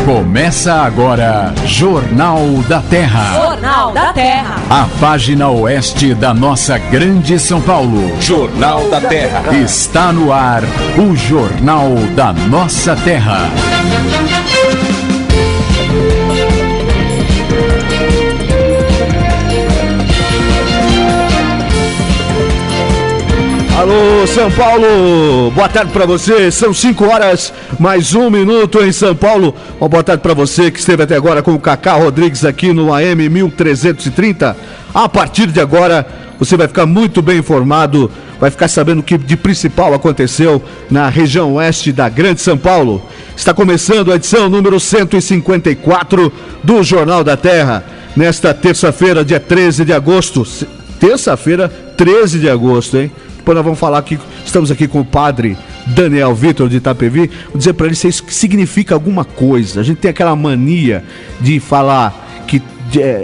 Começa agora Jornal da Terra. Jornal da Terra. A página oeste da nossa grande São Paulo. Jornal da Terra. Está no ar o Jornal da Nossa Terra. Alô, São Paulo, boa tarde para você, são 5 horas, mais 1 minuto em São Paulo. Uma boa tarde para você que esteve até agora com o Cacá Rodrigues aqui no AM 1330. A partir de agora, você vai ficar muito bem informado, vai ficar sabendo o que de principal aconteceu na região oeste da Grande São Paulo. Está começando a edição número 154 do Jornal da Terra, nesta terça-feira, dia 13 de agosto. Terça-feira, 13 de agosto, hein? Depois nós vamos falar que estamos aqui com o padre Daniel Vitor de Itapevi. Vou dizer para ele se isso significa alguma coisa. A gente tem aquela mania de falar que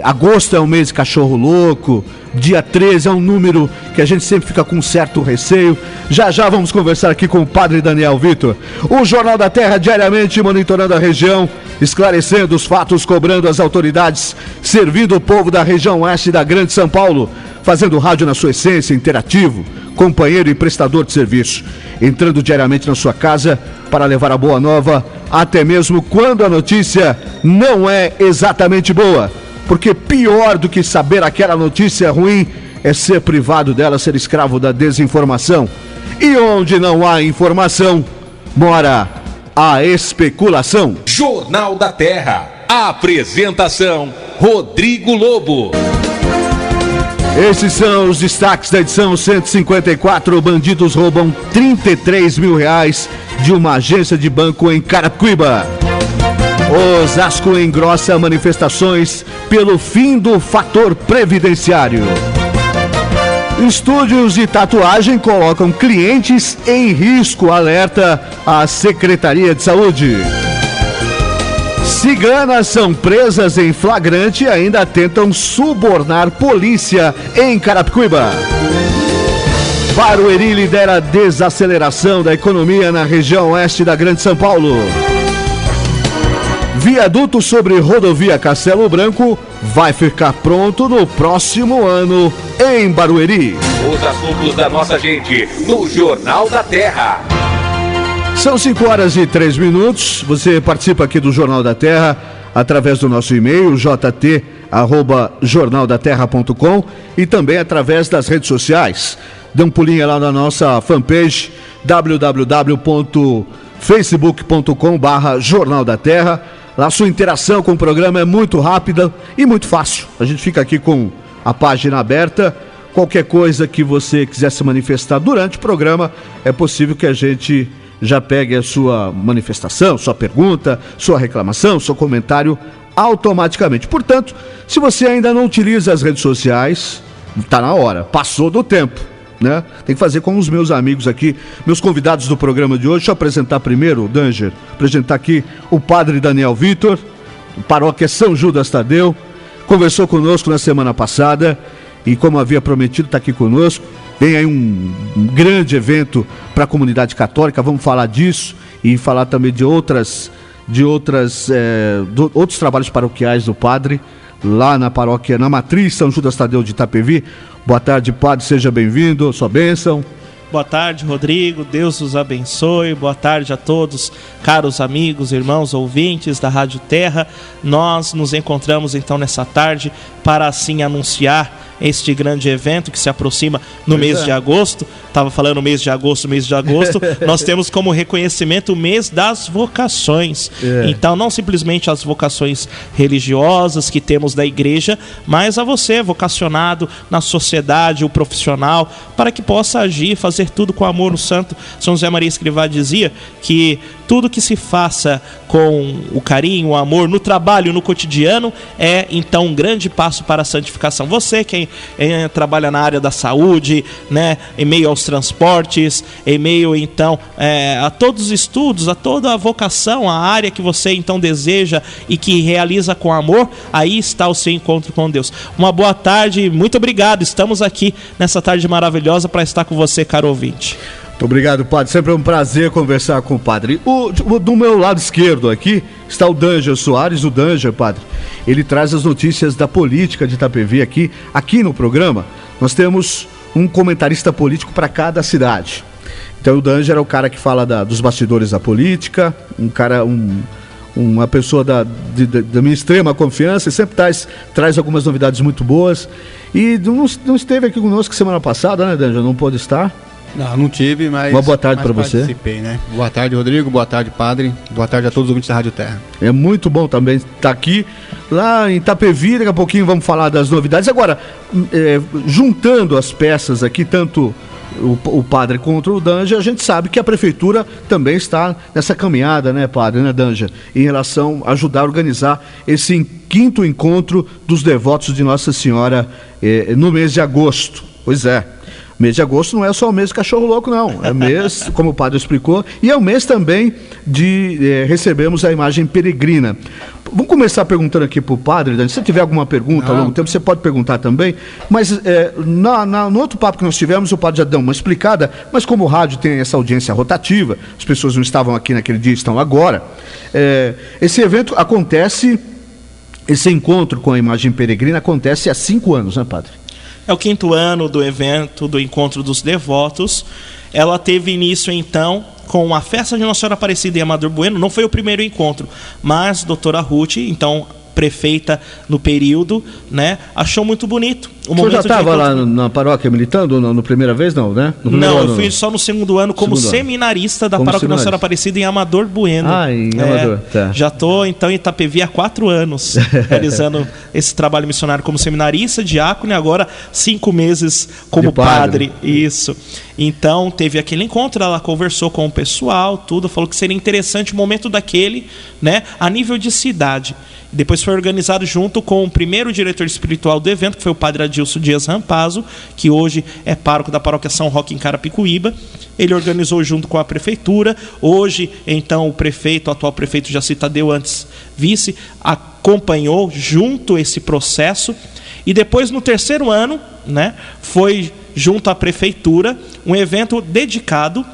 agosto é um mês de cachorro louco, dia 13 é um número que a gente sempre fica com um certo receio. Já vamos conversar aqui com o padre Daniel Vitor. O Jornal da Terra diariamente monitorando a região, esclarecendo os fatos, cobrando as autoridades, servindo o povo da região oeste da Grande São Paulo, fazendo rádio na sua essência, interativo, companheiro e prestador de serviço, entrando diariamente na sua casa para levar a boa nova, até mesmo quando a notícia não é exatamente boa, porque pior do que saber aquela notícia ruim é ser privado dela, ser escravo da desinformação. E onde não há informação, mora a especulação. Jornal da Terra. Apresentação: Rodrigo Lobo. Esses são os destaques da edição 154. Bandidos roubam 33 mil reais de uma agência de banco em Carapicuíba. Osasco engrossa manifestações pelo fim do fator previdenciário. Estúdios de tatuagem colocam clientes em risco, alerta a Secretaria de Saúde. Ciganas são presas em flagrante e ainda tentam subornar polícia em Carapicuíba. Barueri lidera desaceleração da economia na região oeste da Grande São Paulo. Viaduto sobre rodovia Castelo Branco vai ficar pronto no próximo ano em Barueri. Os assuntos da nossa gente no Jornal da Terra. São 5 horas e 3 minutos. Você participa aqui do Jornal da Terra através do nosso e-mail, jt@jornaldaterra.com, e também através das redes sociais. Dê um pulinho lá na nossa fanpage, www.facebook.com/Jornal da Terra. Lá sua interação com o programa é muito rápida e muito fácil. A gente fica aqui com a página aberta. Qualquer coisa que você quiser se manifestar durante o programa, é possível que a gente já pegue a sua manifestação, sua pergunta, sua reclamação, seu comentário automaticamente. Portanto, se você ainda não utiliza as redes sociais, está na hora, passou do tempo, né? Tem que fazer com os meus amigos aqui, meus convidados do programa de hoje. Deixa eu apresentar primeiro, Danger, apresentar aqui o padre Daniel Vitor, paróquia São Judas Tadeu, conversou conosco na semana passada e, como havia prometido, está aqui conosco. Tem aí um grande evento para a comunidade católica, vamos falar disso e falar também de outros trabalhos paroquiais do padre, lá na paróquia, na matriz São Judas Tadeu de Itapevi. Boa tarde, padre, seja bem-vindo, sua bênção. Boa tarde, Rodrigo, Deus os abençoe. Boa tarde a todos, caros amigos, irmãos, ouvintes da Rádio Terra. Nós nos encontramos então nessa tarde para assim anunciar este grande evento que se aproxima no mês de agosto. Estava falando mês de agosto. Nós temos como reconhecimento o mês das vocações. Então, não simplesmente as vocações religiosas que temos da igreja, mas a você, vocacionado na sociedade, o profissional, para que possa agir, fazer tudo com amor no santo. São José Maria Escrivá dizia que tudo que se faça com o carinho, o amor, no trabalho, no cotidiano, é então um grande passo para a santificação. Você que trabalha na área da saúde, né, em meio aos transportes, em meio então a todos os estudos, a toda a vocação, a área que você então deseja e que realiza com amor, aí está o seu encontro com Deus. Uma boa tarde, muito obrigado. Estamos aqui nessa tarde maravilhosa para estar com você, caro ouvinte. Muito obrigado, padre. Sempre é um prazer conversar com o padre. Do meu lado esquerdo aqui está o Danger Soares. O Danger, padre, ele traz as notícias da política de Itapevi aqui no programa. Nós temos um comentarista político para cada cidade. Então o Danger é o cara que fala dos bastidores da política, uma pessoa da minha extrema confiança, e sempre traz algumas novidades muito boas. E não esteve aqui conosco semana passada, né, Danger? Não pôde estar. Não tive, mas... Uma boa tarde para você. Participei, né? Boa tarde, Rodrigo. Boa tarde, padre. Boa tarde a todos os ouvintes da Rádio Terra. É muito bom também estar aqui, lá em Itapevi. Daqui a pouquinho vamos falar das novidades. Agora, juntando as peças aqui, tanto o padre contra o Danger, a gente sabe que a prefeitura também está nessa caminhada, né, padre, né, Danger? Em relação a ajudar a organizar esse 5º encontro dos devotos de Nossa Senhora no mês de agosto. Pois é. Mês de agosto não é só o mês do cachorro louco, não. É mês, como o padre explicou, e é o mês também de recebermos a imagem peregrina. Vamos começar perguntando aqui para o padre, Dani. Se você tiver alguma pergunta ao longo do tempo, você pode perguntar também. Mas no outro papo que nós tivemos, o padre já deu uma explicada, mas como o rádio tem essa audiência rotativa, as pessoas não estavam aqui naquele dia, estão agora. Esse evento acontece, esse encontro com a imagem peregrina acontece há 5 anos, né, padre? É o 5º ano do evento, do Encontro dos Devotos. Ela teve início, então, com a festa de Nossa Senhora Aparecida em Amador Bueno. Não foi o primeiro encontro, mas a doutora Ruth, então prefeita no período, né, achou muito bonito. O senhor já estava lá na paróquia militando na primeira vez, não, né? Não, eu fui só no 2º ano como seminarista da paróquia Nossa Senhora Aparecida em Amador Bueno. Em Amador, tá. Já estou, então, em Itapevi há 4 anos, realizando esse trabalho missionário como seminarista, diácono, e agora 5 meses como padre. Isso. Então, teve aquele encontro, ela conversou com o pessoal, tudo, falou que seria interessante o momento daquele, né, a nível de cidade. Depois foi organizado junto com o primeiro diretor espiritual do evento, que foi o padre Adilson Dias Rampazzo, que hoje é pároco da paróquia São Roque em Carapicuíba. Ele organizou junto com a prefeitura. Hoje, então, o atual prefeito Jaci Tadeu, antes vice, acompanhou junto esse processo. E depois, no 3º ano, né, foi junto à prefeitura um evento dedicado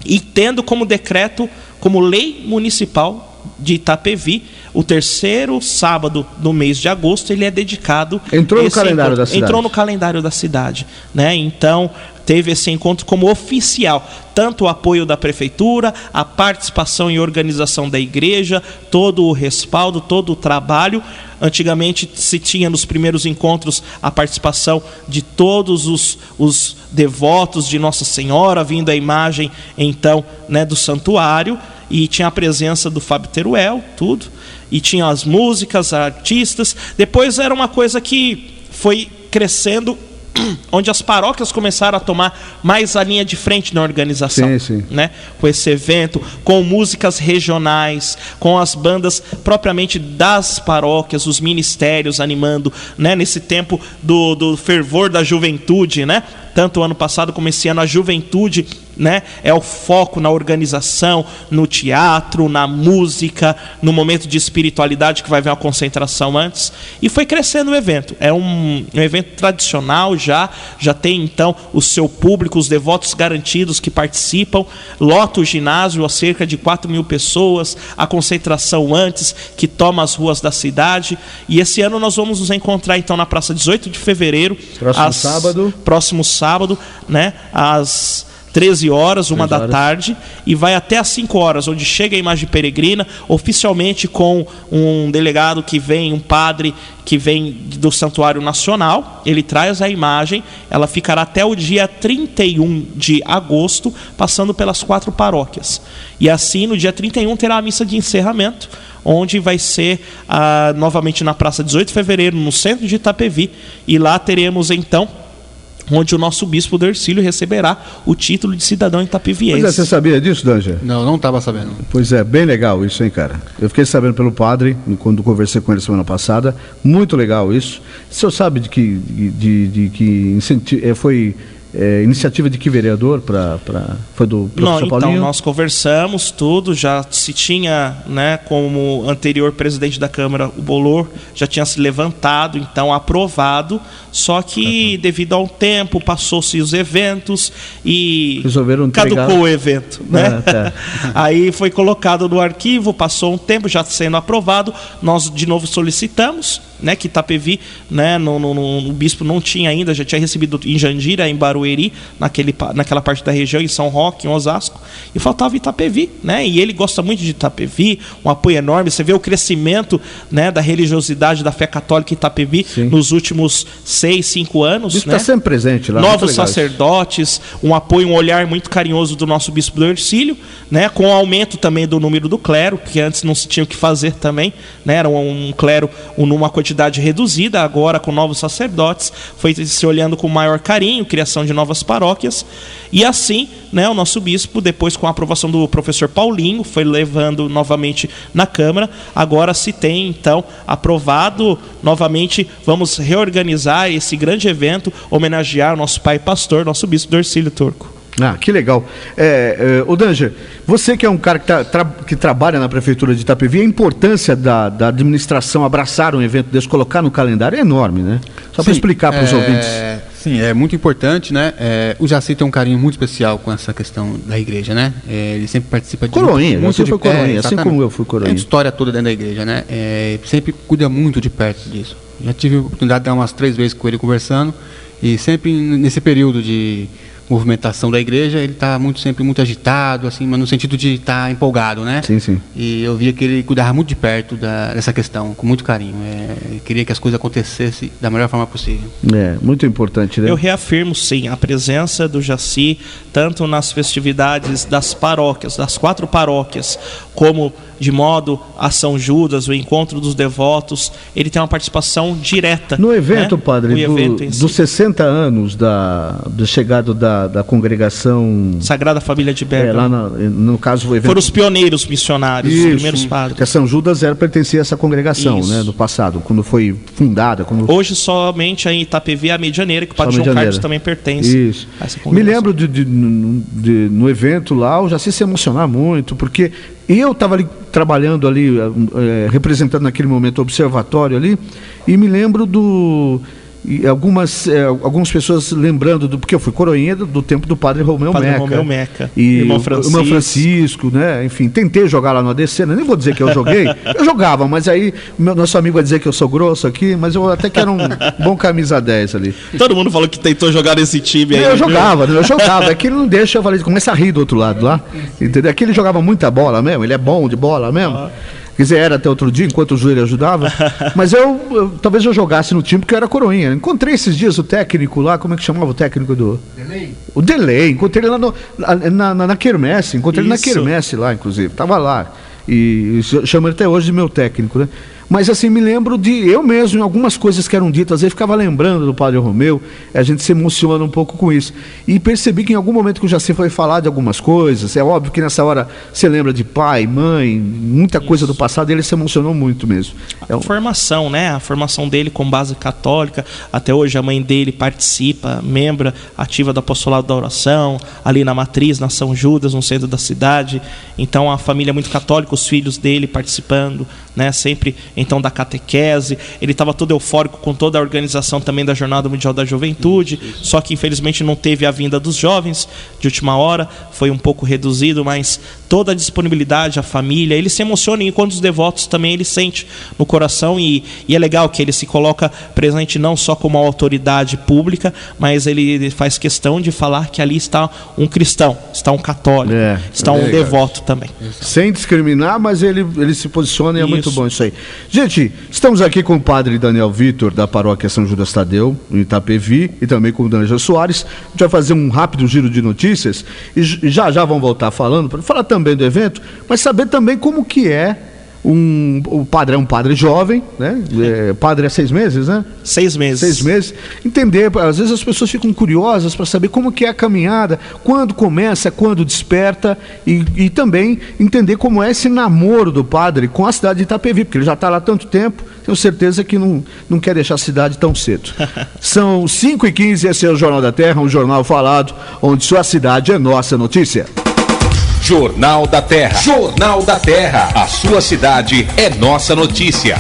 e tendo como decreto, como lei municipal de Itapevi, o 3º sábado do mês de agosto, ele é dedicado... Entrou no calendário da cidade. Entrou no calendário da cidade, né? Então, teve esse encontro como oficial, tanto o apoio da prefeitura, a participação e organização da igreja, todo o respaldo, todo o trabalho. Antigamente se tinha nos primeiros encontros a participação de todos os devotos de Nossa Senhora, vindo a imagem, então, né, do santuário, e tinha a presença do Fábio Teruel, tudo, e tinha as músicas, artistas. Depois era uma coisa que foi crescendo, onde as paróquias começaram a tomar mais a linha de frente na organização, sim. Né? Com esse evento, com músicas regionais, com as bandas propriamente das paróquias, os ministérios animando, né? Nesse tempo do fervor da juventude, né? Tanto o ano passado como esse ano, a juventude, né, é o foco na organização, no teatro, na música, no momento de espiritualidade, que vai haver uma concentração antes. E foi crescendo o evento. É um evento tradicional, já tem então o seu público, os devotos garantidos que participam. Lota o ginásio a cerca de 4.000 pessoas, a concentração antes, que toma as ruas da cidade. E esse ano nós vamos nos encontrar então na praça 18 de fevereiro. Próximo sábado, né, às 13 horas, 1 da tarde, e vai até às 5 horas, onde chega a imagem peregrina, oficialmente com um delegado que vem, um padre que vem do Santuário Nacional. Ele traz a imagem, ela ficará até o dia 31 de agosto, passando pelas 4 paróquias. E assim, no dia 31, terá a missa de encerramento, onde vai ser novamente na praça 18 de fevereiro, no centro de Itapevi, e lá teremos então onde o nosso bispo Dercílio receberá o título de cidadão itapeviense. Pois é, você sabia disso, Danger? Não estava sabendo. Pois é, bem legal isso, hein, cara? Eu fiquei sabendo pelo padre, quando conversei com ele semana passada, muito legal isso. O senhor sabe de que iniciativa de que vereador? Foi do professor Paulinho? Então, nós conversamos tudo, já se tinha, né, como anterior presidente da Câmara, o Bolor, já tinha se levantado, então aprovado, só que devido ao tempo, passou-se os eventos e caducou o evento, né? Aí foi colocado no arquivo, passou um tempo, já sendo aprovado, nós de novo solicitamos, né, que Itapevi, né, o bispo não tinha ainda, já tinha recebido em Jandira, em Barueri, naquela parte da região, em São Roque, em Osasco, e faltava Itapevi, né, e ele gosta muito de Itapevi, um apoio enorme, você vê o crescimento, né, da religiosidade da fé católica em Itapevi nos últimos 6, 5 anos, isso, né? Está sempre presente lá. Novos sacerdotes, um apoio, um olhar muito carinhoso do nosso bispo do Hercílio, né, com o aumento também do número do clero, que antes não se tinha o que fazer também, né, era um clero numa quantidade reduzida, agora com novos sacerdotes, foi se olhando com maior carinho, criação de novas paróquias, e assim, né, o nosso bispo, depois com a aprovação do professor Paulinho, foi levando novamente na Câmara, agora se tem então aprovado novamente, vamos reorganizar esse grande evento, homenagear o nosso pai pastor, nosso bispo do Hercílio Turco. Que legal. Ô Danger, você que é um cara que trabalha na Prefeitura de Itapevi, a importância da administração abraçar um evento desse, colocar no calendário é enorme, né? Só para explicar para os ouvintes. Sim, é muito importante, né? O Jaci tem um carinho muito especial com essa questão da igreja, né? Ele sempre participa de coroinha, muito de coroinha, assim como eu fui coroinha. Tem história toda dentro da igreja, né? Sempre cuida muito de perto disso. Já tive a oportunidade de dar umas 3 vezes com ele conversando, e sempre nesse período de movimentação da igreja, ele está sempre muito agitado, assim, mas no sentido de estar empolgado, né? Sim. E eu via que ele cuidava muito de perto dessa questão, com muito carinho. Queria que as coisas acontecessem da melhor forma possível. Muito importante, né? Eu reafirmo, sim, a presença do Jaci, tanto nas festividades das paróquias, das 4 paróquias, como de modo a São Judas, o encontro dos devotos, ele tem uma participação direta. No evento, né, padre, evento dos 60 anos do chegado da congregação Sagrada Família de Bergamo, lá no caso o evento... foram os pioneiros missionários, os primeiros padres. Que a São Judas pertencia a essa congregação, né, no passado, quando foi fundada. Hoje somente em Itapevi, a Medianeira, que o padre João Carlos também pertence a essa congregação. Me lembro no evento lá, eu já se emocionar muito, porque eu estava ali trabalhando ali, representando naquele momento o observatório ali, e me lembro algumas pessoas lembrando porque eu fui coroinha do tempo do padre Romeu Meca e irmão Francisco, né? Enfim, tentei jogar lá no ADC, né? Nem vou dizer que eu joguei, eu jogava, mas aí nosso amigo vai dizer que eu sou grosso aqui, mas eu até que era um bom camisa 10 ali. Todo mundo falou que tentou jogar nesse time aí. Eu jogava, é que ele não deixa, eu falei, começa a rir do outro lado lá, entendeu? É que ele jogava muita bola mesmo, ele é bom de bola mesmo. Quer dizer, era até outro dia, enquanto o joelho ajudava. Mas talvez eu jogasse no time, porque eu era coroinha. Encontrei esses dias o técnico lá, como é que chamava o técnico do... Delay. O Delay, encontrei ele lá na Quermesse, ele na Quermesse lá, inclusive. Tava lá. E chamo ele até hoje de meu técnico, né? Mas assim, me lembro de eu mesmo, em algumas coisas que eram ditas, eu ficava lembrando do padre Romeu, a gente se emociona um pouco com isso. E percebi que em algum momento que o Jaci foi falar de algumas coisas, é óbvio que nessa hora você lembra de pai, mãe, muita coisa do passado, e ele se emocionou muito mesmo. A formação, né? A formação dele com base católica, até hoje a mãe dele participa, membro ativa do apostolado da oração, ali na Matriz, na São Judas, no centro da cidade. Então a família é muito católica, os filhos dele participando, né? Sempre então da catequese, ele estava todo eufórico com toda a organização também da Jornada Mundial da Juventude, só que infelizmente não teve a vinda dos jovens de última hora, foi um pouco reduzido, mas toda a disponibilidade, a família, ele se emociona, enquanto os devotos também ele sente no coração, e é legal que ele se coloca presente não só como uma autoridade pública, mas ele faz questão de falar que ali está um cristão, está um católico, está um devoto também. Sem discriminar, mas ele se posiciona, e é muito bom isso aí. Gente, estamos aqui com o padre Daniel Vitor, da paróquia São Judas Tadeu, em Itapevi, e também com o Daniel Soares. A gente vai fazer um rápido giro de notícias, e já vão voltar falando, para falar também do evento, mas saber também como que é O padre é um padre jovem, né? Padre é 6 meses, né? 6 meses. 6 meses. Entender, às vezes as pessoas ficam curiosas para saber como que é a caminhada, quando começa, quando desperta, e também entender como é esse namoro do padre com a cidade de Itapevi, porque ele já está lá há tanto tempo, tenho certeza que não quer deixar a cidade tão cedo. São 5h15, esse é o Jornal da Terra, um jornal falado, onde sua cidade é nossa notícia. Jornal da Terra. Jornal da Terra. A sua cidade é nossa notícia.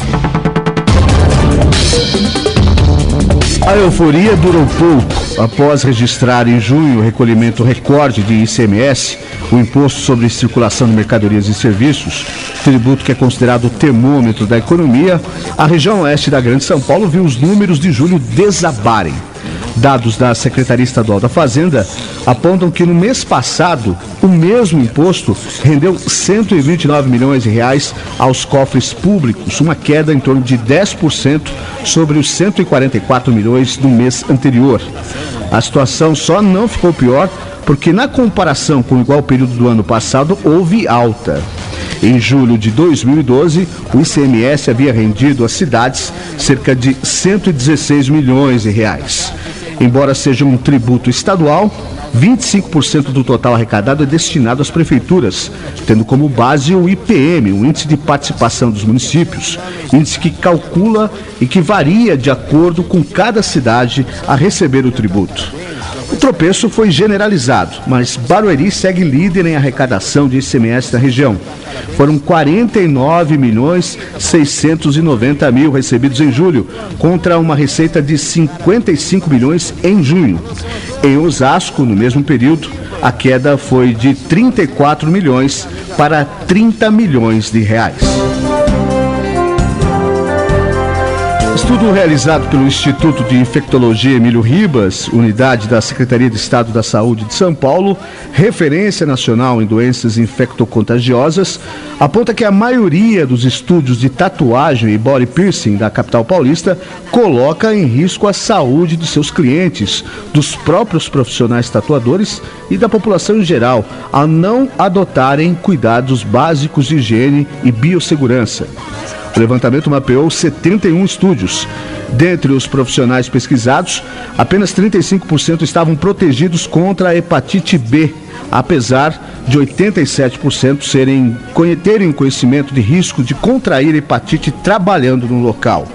A euforia durou pouco. Após registrar em junho o recolhimento recorde de ICMS, o Imposto sobre Circulação de Mercadorias e Serviços, tributo que é considerado o termômetro da economia, a região oeste da Grande São Paulo viu os números de julho desabarem. Dados da Secretaria Estadual da Fazenda apontam que no mês passado, o mesmo imposto rendeu 129 milhões de reais aos cofres públicos, uma queda em torno de 10% sobre os 144 milhões do mês anterior. A situação só não ficou pior porque na comparação com o igual período do ano passado, houve alta. Em julho de 2012, o ICMS havia rendido às cidades cerca de 116 milhões de reais. Embora seja um tributo estadual, 25% do total arrecadado é destinado às prefeituras, tendo como base o IPM, o Índice de Participação dos Municípios, índice que calcula e que varia de acordo com cada cidade a receber o tributo. O tropeço foi generalizado, mas Barueri segue líder em arrecadação de ICMS na região. Foram 49.690 mil recebidos em julho, contra uma receita de 55 milhões em junho. Em Osasco, no mesmo período, a queda foi de 34 milhões para 30 milhões de reais. Estudo realizado pelo Instituto de Infectologia Emílio Ribas, unidade da Secretaria de Estado da Saúde de São Paulo, referência nacional em doenças infectocontagiosas, aponta que a maioria dos estúdios de tatuagem e body piercing da capital paulista coloca em risco a saúde de seus clientes, dos próprios profissionais tatuadores e da população em geral, ao não adotarem cuidados básicos de higiene e biossegurança. O levantamento mapeou 71 estúdios. Dentre os profissionais pesquisados, apenas 35% estavam protegidos contra a hepatite B, apesar de 87% terem conhecimento de risco de contrair hepatite trabalhando no local.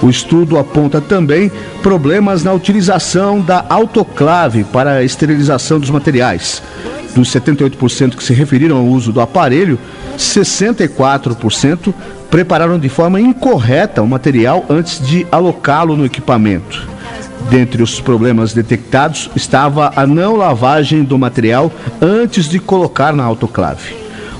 O estudo aponta também problemas na utilização da autoclave para a esterilização dos materiais. Dos 78% que se referiram ao uso do aparelho, 64% prepararam de forma incorreta o material antes de alocá-lo no equipamento. Dentre os problemas detectados estava a não lavagem do material antes de colocar na autoclave.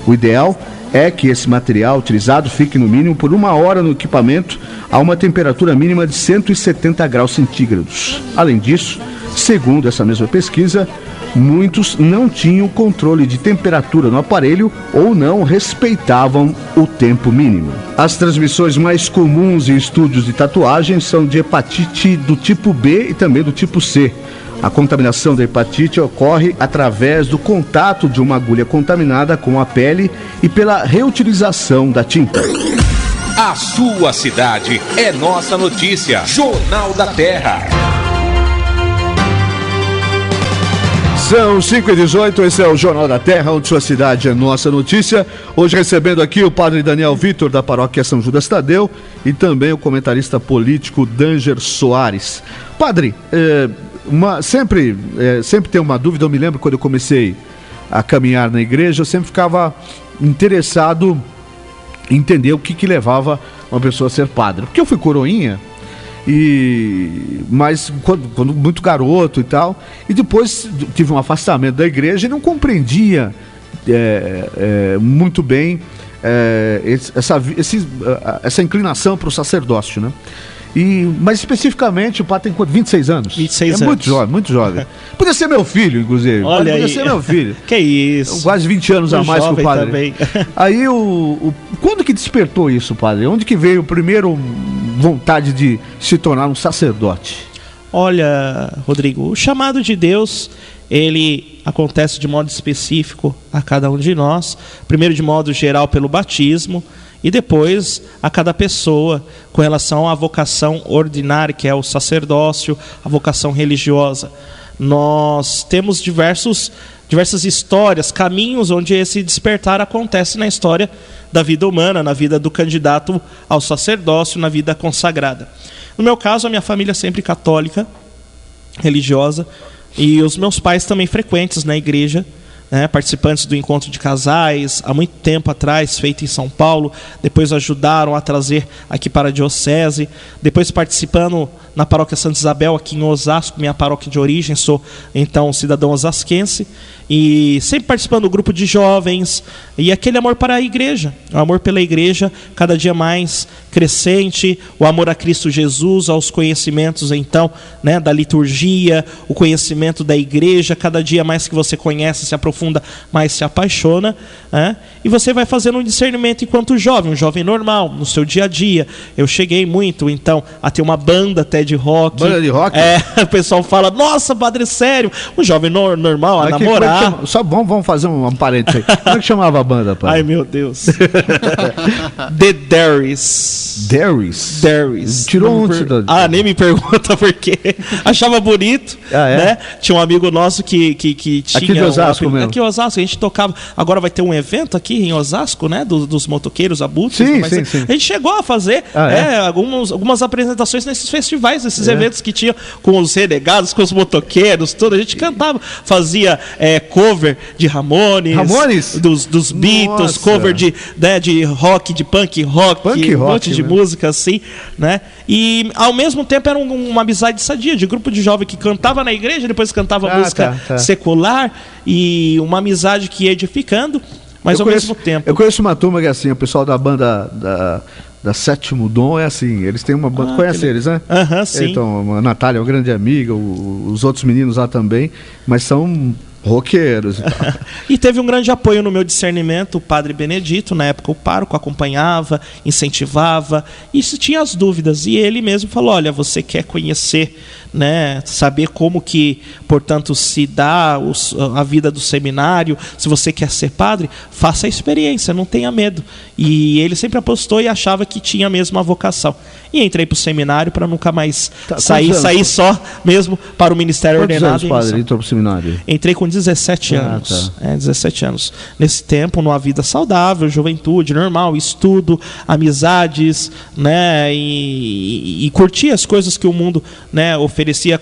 O ideal é que esse material utilizado fique no mínimo por 1 hora no equipamento a uma temperatura mínima de 170 graus centígrados. Além disso, segundo essa mesma pesquisa, muitos não tinham controle de temperatura no aparelho ou não respeitavam o tempo mínimo. As transmissões mais comuns em estúdios de tatuagem são de hepatite do tipo B e também do tipo C. A contaminação da hepatite ocorre através do contato de uma agulha contaminada com a pele e pela reutilização da tinta. A sua cidade é nossa notícia. Jornal da Terra. São 5h18, esse é o Jornal da Terra, onde sua cidade é nossa notícia. Hoje recebendo aqui o padre Daniel Vitor, da paróquia São Judas Tadeu, e também o comentarista político Danger Soares. Padre, sempre tem uma dúvida. Eu me lembro quando eu comecei a caminhar na igreja, eu sempre ficava interessado em entender o que levava uma pessoa a ser padre. Porque eu fui coroinha, mas quando muito garoto e tal, e depois tive um afastamento da igreja e não compreendia muito bem essa inclinação para o sacerdócio, né? Mas especificamente o padre tem 26 anos. 26 anos. Muito jovem, muito jovem. Podia ser meu filho, inclusive. Olha Podia aí. ser meu filho. Que isso. Quase 20 anos a mais que o padre. Também. Aí, quando que despertou isso, padre? Onde que veio o primeiro vontade de se tornar um sacerdote? Olha, Rodrigo, o chamado de Deus, ele acontece de modo específico a cada um de nós. Primeiro, de modo geral, pelo batismo, E depois, a cada pessoa, com relação à vocação ordinária, que é o sacerdócio, a vocação religiosa. Nós temos diversas histórias, caminhos onde esse despertar acontece na história da vida humana, na vida do candidato ao sacerdócio, na vida consagrada. No meu caso, a minha família é sempre católica, religiosa, e os meus pais também frequentes na igreja, né, participantes do encontro de casais, há muito tempo atrás, feito em São Paulo, depois ajudaram a trazer aqui para a diocese, depois participando na paróquia Santa Isabel, aqui em Osasco, minha paróquia de origem, sou então cidadão osasquense, e sempre participando do grupo de jovens, e aquele amor para a igreja, o amor pela igreja cada dia mais crescente, o amor a Cristo Jesus, aos conhecimentos então, né, da liturgia, o conhecimento da igreja, cada dia mais que você conhece, se aprofunda, mais se apaixona, né? E você vai fazendo um discernimento enquanto jovem, um jovem normal, no seu dia a dia. Eu cheguei muito então a ter uma banda até de rock. Banda de rock? O pessoal fala, nossa, padre, sério, um jovem normal, a namorar. Só vamos fazer um parênteses aí. Como é que chamava a banda, pai? Ai, meu Deus. The Darius. Darius? Tirou onde? Nem me pergunta por quê. Achava bonito, né? Tinha um amigo nosso que tinha... Aqui de Osasco mesmo. Aqui em Osasco, a gente tocava... Agora vai ter um evento aqui em Osasco, né? Dos motoqueiros, abutres. Sim. A gente chegou a fazer algumas apresentações nesses festivais, nesses eventos que tinha com os renegados, com os motoqueiros, tudo. A gente cantava, fazia cover de Ramones? Dos Beatles, cover de rock, de punk rock, um monte de música assim, né? E ao mesmo tempo era uma amizade sadia, de grupo de jovem que cantava na igreja, depois cantava música secular, e uma amizade que ia edificando, mas ao mesmo tempo. Eu conheço uma turma que é assim, o pessoal da banda da Sétimo Dom é assim, eles têm uma banda, conhece eles, né? Sim. Então, a Natália é uma grande amiga, os outros meninos lá também, mas são roqueiros e tal. E teve um grande apoio no meu discernimento, o padre Benedito, na época o pároco acompanhava, incentivava, e se tinha as dúvidas, e ele mesmo falou, olha, você quer conhecer, né, saber como que, portanto, se dá a vida do seminário, se você quer ser padre, faça a experiência, não tenha medo. E ele sempre apostou e achava que tinha mesmo a vocação. E entrei para o seminário para nunca mais sair só mesmo para o ministério ordenado. Quantos anos, padre, entrou para o seminário? Entrei com 17 anos. 17 anos. Nesse tempo, numa vida saudável, juventude, normal, estudo, amizades, né, e curtir as coisas que o mundo, né, oferecia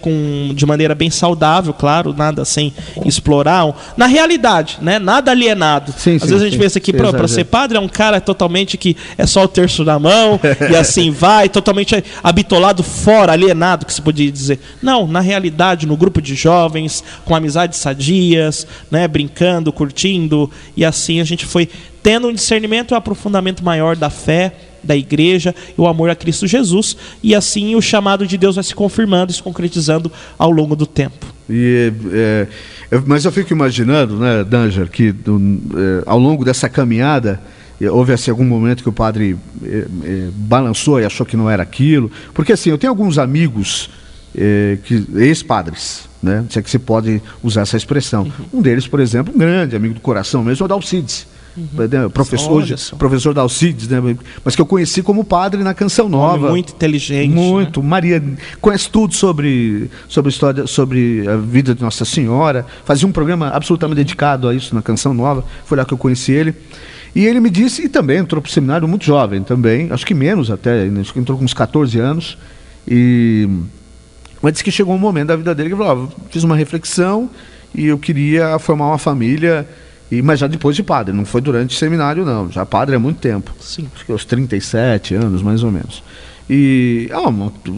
de maneira bem saudável, claro, nada sem explorar. Na realidade, né, nada alienado. Às vezes a gente pensa que para ser padre é um cara totalmente que é só o terço na mão e assim vai, totalmente habitolado fora, alienado, que se podia dizer. Não, na realidade, no grupo de jovens, com amizades sadias, né, brincando, curtindo, e assim a gente foi tendo um discernimento e um aprofundamento maior da fé, da igreja e o amor a Cristo Jesus, e assim o chamado de Deus vai se confirmando e se concretizando ao longo do tempo. Mas eu fico imaginando, né, Danger, que ao longo dessa caminhada houve assim, algum momento que o padre balançou e achou que não era aquilo, porque assim, eu tenho alguns amigos ex-padres, né, se é que se pode usar essa expressão. Um deles, por exemplo, um grande amigo do coração mesmo, é o Dalcides. Professor da Alcides, né? Mas que eu conheci como padre na Canção Nova. Muito inteligente. Muito. Né? Maria conhece tudo sobre história, sobre a vida de Nossa Senhora. Fazia um programa absolutamente dedicado a isso na Canção Nova. Foi lá que eu conheci ele. E ele me disse, e também entrou para o seminário muito jovem também, acho que menos até, acho que entrou com uns 14 anos. Mas disse que chegou um momento da vida dele que ele falou, fiz uma reflexão e eu queria formar uma família. Mas já depois de padre, não foi durante o seminário não, já padre há muito tempo. Sim. Acho que aos 37 anos mais ou menos. E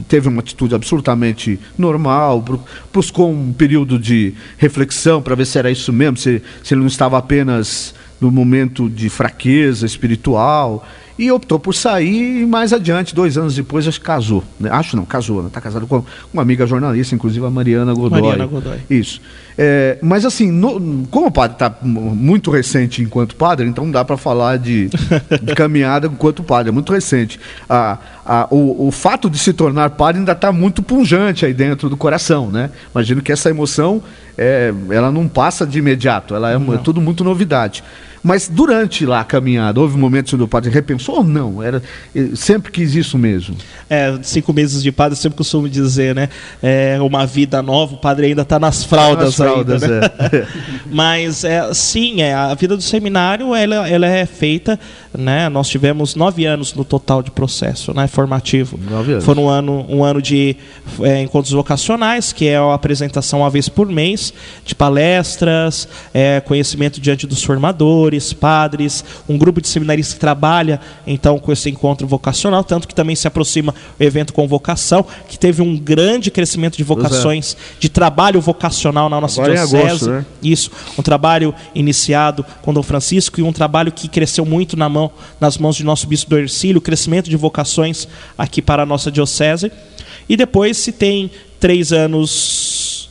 teve uma atitude absolutamente normal, buscou um período de reflexão para ver se era isso mesmo, se ele não estava apenas no momento de fraqueza espiritual, e optou por sair, e mais adiante, 2 anos depois, casou. Né? Casou, né? Está casado com uma amiga jornalista, inclusive a Mariana Godoy. Isso. Mas assim, como o padre está muito recente enquanto padre, então não dá para falar de caminhada enquanto padre, é muito recente. O fato de se tornar padre ainda está muito pungente aí dentro do coração, né? Imagino que essa emoção, ela não passa de imediato, ela é tudo muito novidade. Mas durante lá a caminhada, houve momentos onde o padre repensou ou não? Sempre quis isso mesmo? 5 meses de padre, eu sempre costumo dizer, né? É uma vida nova, o padre ainda está nas fraldas ainda, né? Mas, sim, a vida do seminário, ela é feita, né? Nós tivemos 9 anos no total de processo, né? Formativo. 9 anos. Foi um ano de encontros vocacionais, que é a apresentação uma vez por mês, de palestras, conhecimento diante dos formadores, padres, um grupo de seminaristas que trabalha, então, com esse encontro vocacional, tanto que também se aproxima o evento Convocação, que teve um grande crescimento de vocações, de trabalho vocacional na nossa diocese. Agosto, né? Isso, um trabalho iniciado com Dom Francisco e um trabalho que cresceu muito nas mãos de nosso bispo do Hercílio, o crescimento de vocações aqui para a nossa diocese. E depois se tem 3 anos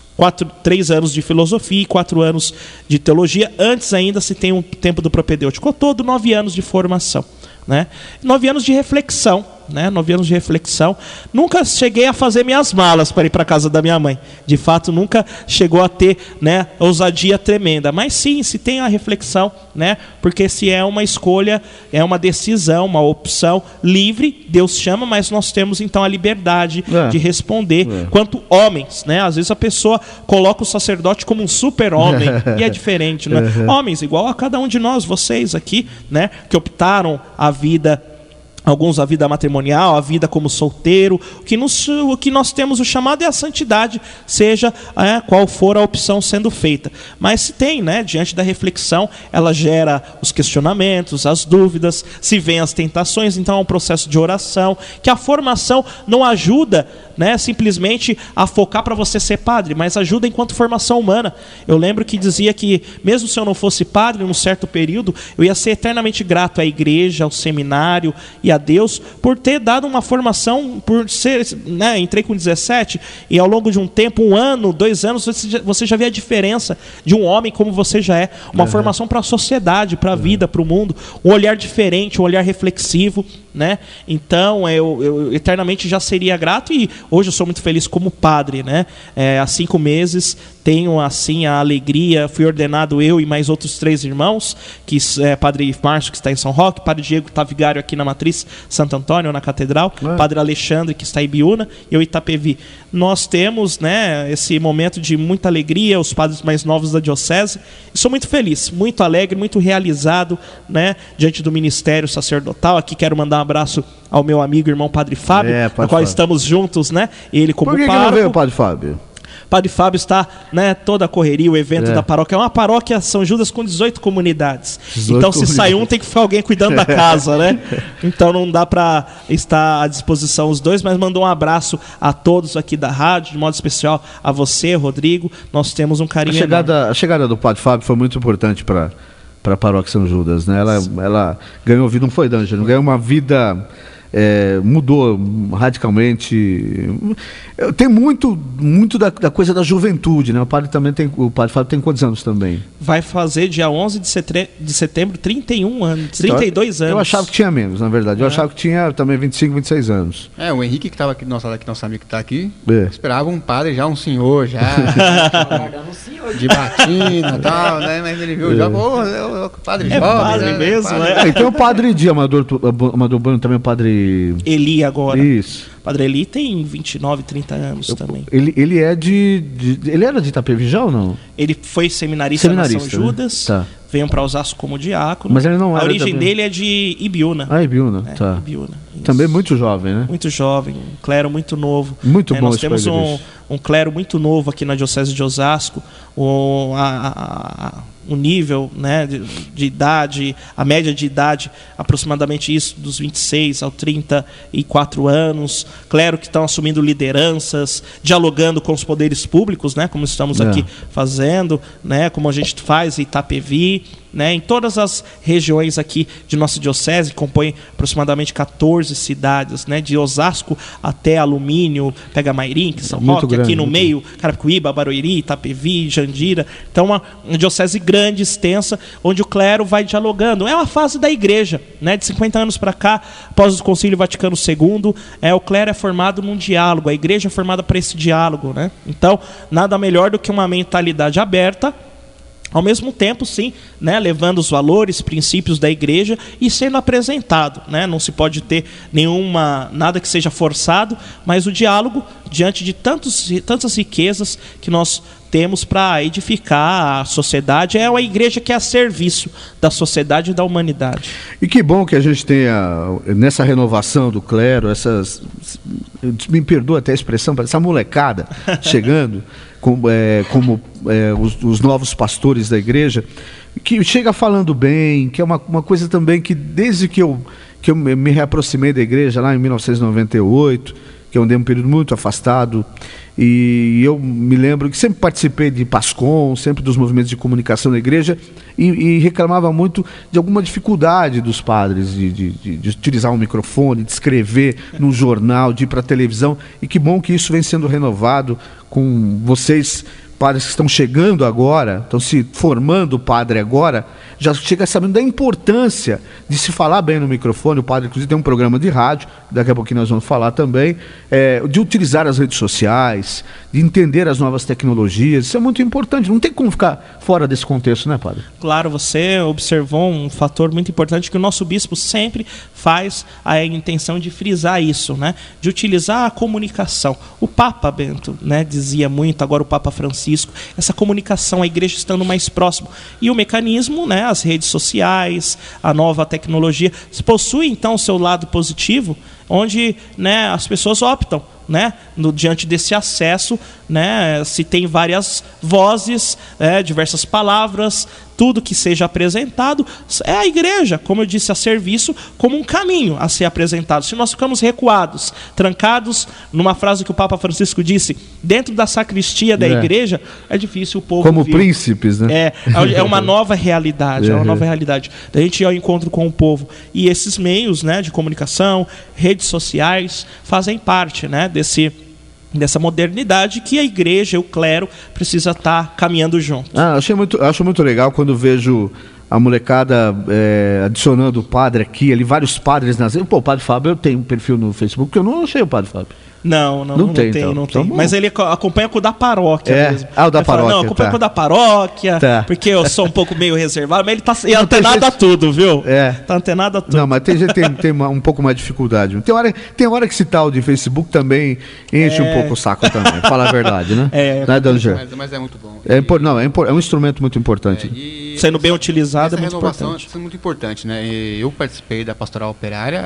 de filosofia e 4 anos de teologia. Antes ainda se tem um tempo do propedêutico. Todo 9 anos de formação, né? 9 anos de reflexão, né? 9 anos de reflexão. Nunca cheguei a fazer minhas malas para ir para a casa da minha mãe. De fato, nunca chegou a ter, né, ousadia tremenda. Mas sim, se tem a reflexão, né? Porque se é uma escolha, é uma decisão, uma opção livre, Deus chama, mas nós temos então a liberdade de responder quanto homens, né? Às vezes a pessoa coloca o sacerdote como um super-homem e é diferente, né? Homens, igual a cada um de nós, vocês aqui, né, que optaram a vida, alguns a vida matrimonial, a vida como solteiro. O que nós temos o chamado é a santidade, seja qual for a opção sendo feita. Mas se tem, né, diante da reflexão, ela gera os questionamentos, as dúvidas, se vem as tentações, então é um processo de oração, que a formação não ajuda, né, simplesmente a focar para você ser padre, mas ajuda enquanto formação humana. Eu lembro que dizia que mesmo se eu não fosse padre, num certo período, eu ia ser eternamente grato à igreja, ao seminário e a Deus por ter dado uma formação, por ser, né, entrei com 17 e ao longo de um tempo, 1 ano, 2 anos, você já vê a diferença de um homem como você já é, uma formação para a sociedade, para a vida, para o mundo, um olhar diferente, um olhar reflexivo, né? Então eu eternamente já seria grato e hoje eu sou muito feliz como padre, né? Há 5 meses tenho assim a alegria, fui ordenado eu e mais outros 3 irmãos, que é Padre Márcio, que está em São Roque, Padre Diego, que está vigário aqui na Matriz Santo Antônio, na Catedral, Padre Alexandre, que está em Biúna, e eu em Itapevi. Nós temos, né, esse momento de muita alegria, os padres mais novos da diocese, e sou muito feliz, muito alegre, muito realizado, né, diante do ministério sacerdotal. Aqui quero mandar um abraço ao meu amigo, irmão Padre Fábio, com o qual estamos juntos, né, ele como pároco. Por que não veio o Padre Fábio? Padre Fábio está, né, toda a correria, o evento da paróquia. É uma paróquia São Judas com 18 comunidades. Então, se sai um, tem que ficar alguém cuidando da casa, né? Então, não dá para estar à disposição os dois, mas mandou um abraço a todos aqui da rádio, de modo especial a você, Rodrigo. Nós temos um carinho a chegada do Padre Fábio foi muito importante para a paróquia São Judas, né? Ela ganhou vida, não foi, D'Angelo? Ganhou uma vida... mudou radicalmente. Tem muito da coisa da juventude, né? O Padre Fábio tem quantos anos também? Vai fazer dia 11 de setembro 31 anos, 32 anos. Eu achava que tinha menos, na verdade. Eu achava que tinha também 25, 26 anos. O Henrique, que estava aqui, nosso amigo que está aqui, esperava um padre já, um senhor já. De batina e tal, né? Mas ele viu já, o padre jovem. Padre, né? Mesmo, padre. Então o Padre de Amador Bueno também, o Padre Eli agora. Isso. Padre Eli tem 29, 30 anos também. Ele é ele era de Itapevi já ou não? Ele foi seminarista na São Judas. Né? Tá. Veio para Osasco como diácono. Mas ele não era. A origem dele é de Ibiúna. Ibiúna, tá. Ibiúna, também muito jovem, né? Muito jovem, um clero muito novo. Muito bom. Nós temos um clero muito novo aqui na Diocese de Osasco. O nível, né, de idade, a média de idade, aproximadamente isso, dos 26 aos 34 anos. Clero que estão assumindo lideranças, dialogando com os poderes públicos, né, como estamos aqui fazendo, né, como a gente faz em Itapevi, né, em todas as regiões aqui de nossa diocese, que compõem aproximadamente 14 cidades, né, de Osasco até Alumínio, pega Mairim, São Roque, grande, aqui no meio, Carapicuíba, Barueri, Itapevi, Jandira. Então, uma diocese grande, extensa, onde o clero vai dialogando. É uma fase da igreja, né, de 50 anos para cá, após o Concílio Vaticano II, o clero é formado num diálogo, a igreja é formada para esse diálogo, né? Então, nada melhor do que uma mentalidade aberta Ao mesmo tempo, sim, né, levando os valores, princípios da igreja e sendo apresentado, né? Não se pode ter nada que seja forçado, mas o diálogo diante de tantas riquezas que nós temos para edificar a sociedade. É uma igreja que é a serviço da sociedade e da humanidade. E que bom que a gente tenha, nessa renovação do clero, me perdoa até a expressão, essa molecada chegando, os novos pastores da igreja, que chega falando bem, que é uma coisa também que desde que eu me reaproximei da igreja lá em 1998, que eu andei um período muito afastado, e eu me lembro que sempre participei de PASCOM, sempre dos movimentos de comunicação da igreja, e reclamava muito de alguma dificuldade dos padres de utilizar um microfone, de escrever num jornal, de ir para a televisão, e que bom que isso vem sendo renovado com vocês, padres que estão chegando agora, estão se formando padre agora, já chega sabendo da importância de se falar bem no microfone. O padre, inclusive, tem um programa de rádio, daqui a pouquinho nós vamos falar também, de utilizar as redes sociais, de entender as novas tecnologias. Isso é muito importante, não tem como ficar fora desse contexto, né, padre? Claro, você observou um fator muito importante que o nosso bispo sempre faz a intenção de frisar isso, né? De utilizar a comunicação. O Papa Bento, né, dizia muito, agora o Papa Francisco, essa comunicação, a igreja estando mais próximo. E o mecanismo, né, as redes sociais, a nova tecnologia, possui então o seu lado positivo, onde, né, as pessoas optam, né, diante desse acesso, né, se tem várias vozes, diversas palavras, tudo que seja apresentado é a igreja, como eu disse, a serviço, como um caminho a ser apresentado. Se nós ficamos recuados, trancados, numa frase que o Papa Francisco disse, dentro da sacristia da igreja, é difícil o povo como vir. Príncipes, né? É uma nova realidade, é uma nova realidade. Da gente ir ao encontro com o povo. E esses meios, né, de comunicação, redes sociais, fazem parte, né, dessa modernidade que a igreja, o clero, precisa estar caminhando junto. Acho muito legal quando vejo a molecada adicionando o padre aqui, ali, vários padres nas... Pô, o Padre Fábio, eu tenho um perfil no Facebook, porque eu não achei o Padre Fábio. Não tem. Então, mas ele acompanha com o da paróquia mesmo. O da paróquia. Acompanha com o da paróquia, porque eu sou um pouco meio reservado, mas ele tá antenado a tudo, viu? Tá antenado a tudo. Não, mas tem gente que tem um pouco mais de dificuldade. Tem hora que esse tal de Facebook também enche um pouco o saco também, falar a verdade, né? Mas é muito bom. É um instrumento muito importante. Sendo bem utilizado é muito importante. É muito importante, né? Eu participei da Pastoral Operária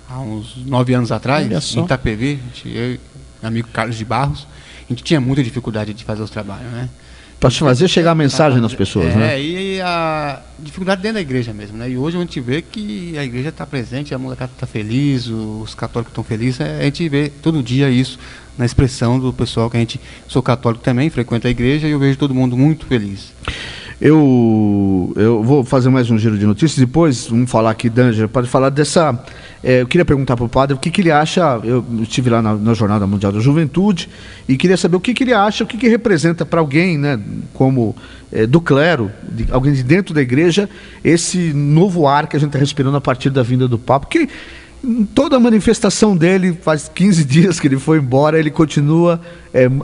há uns 9 anos atrás, em Itapevi, eu e meu amigo Carlos de Barros, a gente tinha muita dificuldade de fazer os trabalhos, né? Para fazer chegar a mensagem nas pessoas, né? E a dificuldade dentro da igreja mesmo, né? E hoje a gente vê que a igreja está presente, a molecada está feliz, os católicos estão felizes, a gente vê todo dia isso na expressão do pessoal que sou católico também, frequento a igreja e eu vejo todo mundo muito feliz. Eu vou fazer mais um giro de notícias, depois vamos falar aqui, D'Angelo, pode falar dessa... eu queria perguntar para o padre o que ele acha, eu estive lá na Jornada Mundial da Juventude, e queria saber o que ele acha, o que representa para alguém, né, como do clero, alguém de dentro da igreja, esse novo ar que a gente está respirando a partir da vinda do Papa, porque toda a manifestação dele, faz 15 dias que ele foi embora, ele continua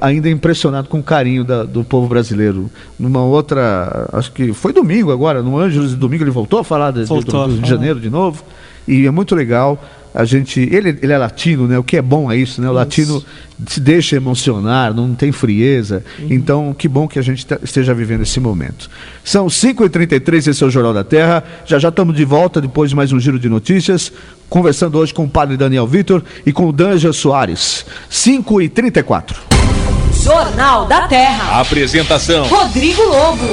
ainda impressionado com o carinho do povo brasileiro. Numa outra, acho que foi domingo agora, no Ângelos de domingo, ele voltou a falar do Rio de Janeiro de novo, e é muito legal. Ele é latino, né? O que é bom é isso, né? O latino se deixa emocionar, não tem frieza. Então, que bom que a gente esteja vivendo esse momento. São 5h33, esse é o Jornal da Terra. Já estamos de volta depois de mais um giro de notícias, conversando hoje com o padre Daniel Vitor e com o D'Angelo Soares. 5h34. Jornal da Terra. Apresentação: Rodrigo Lobo.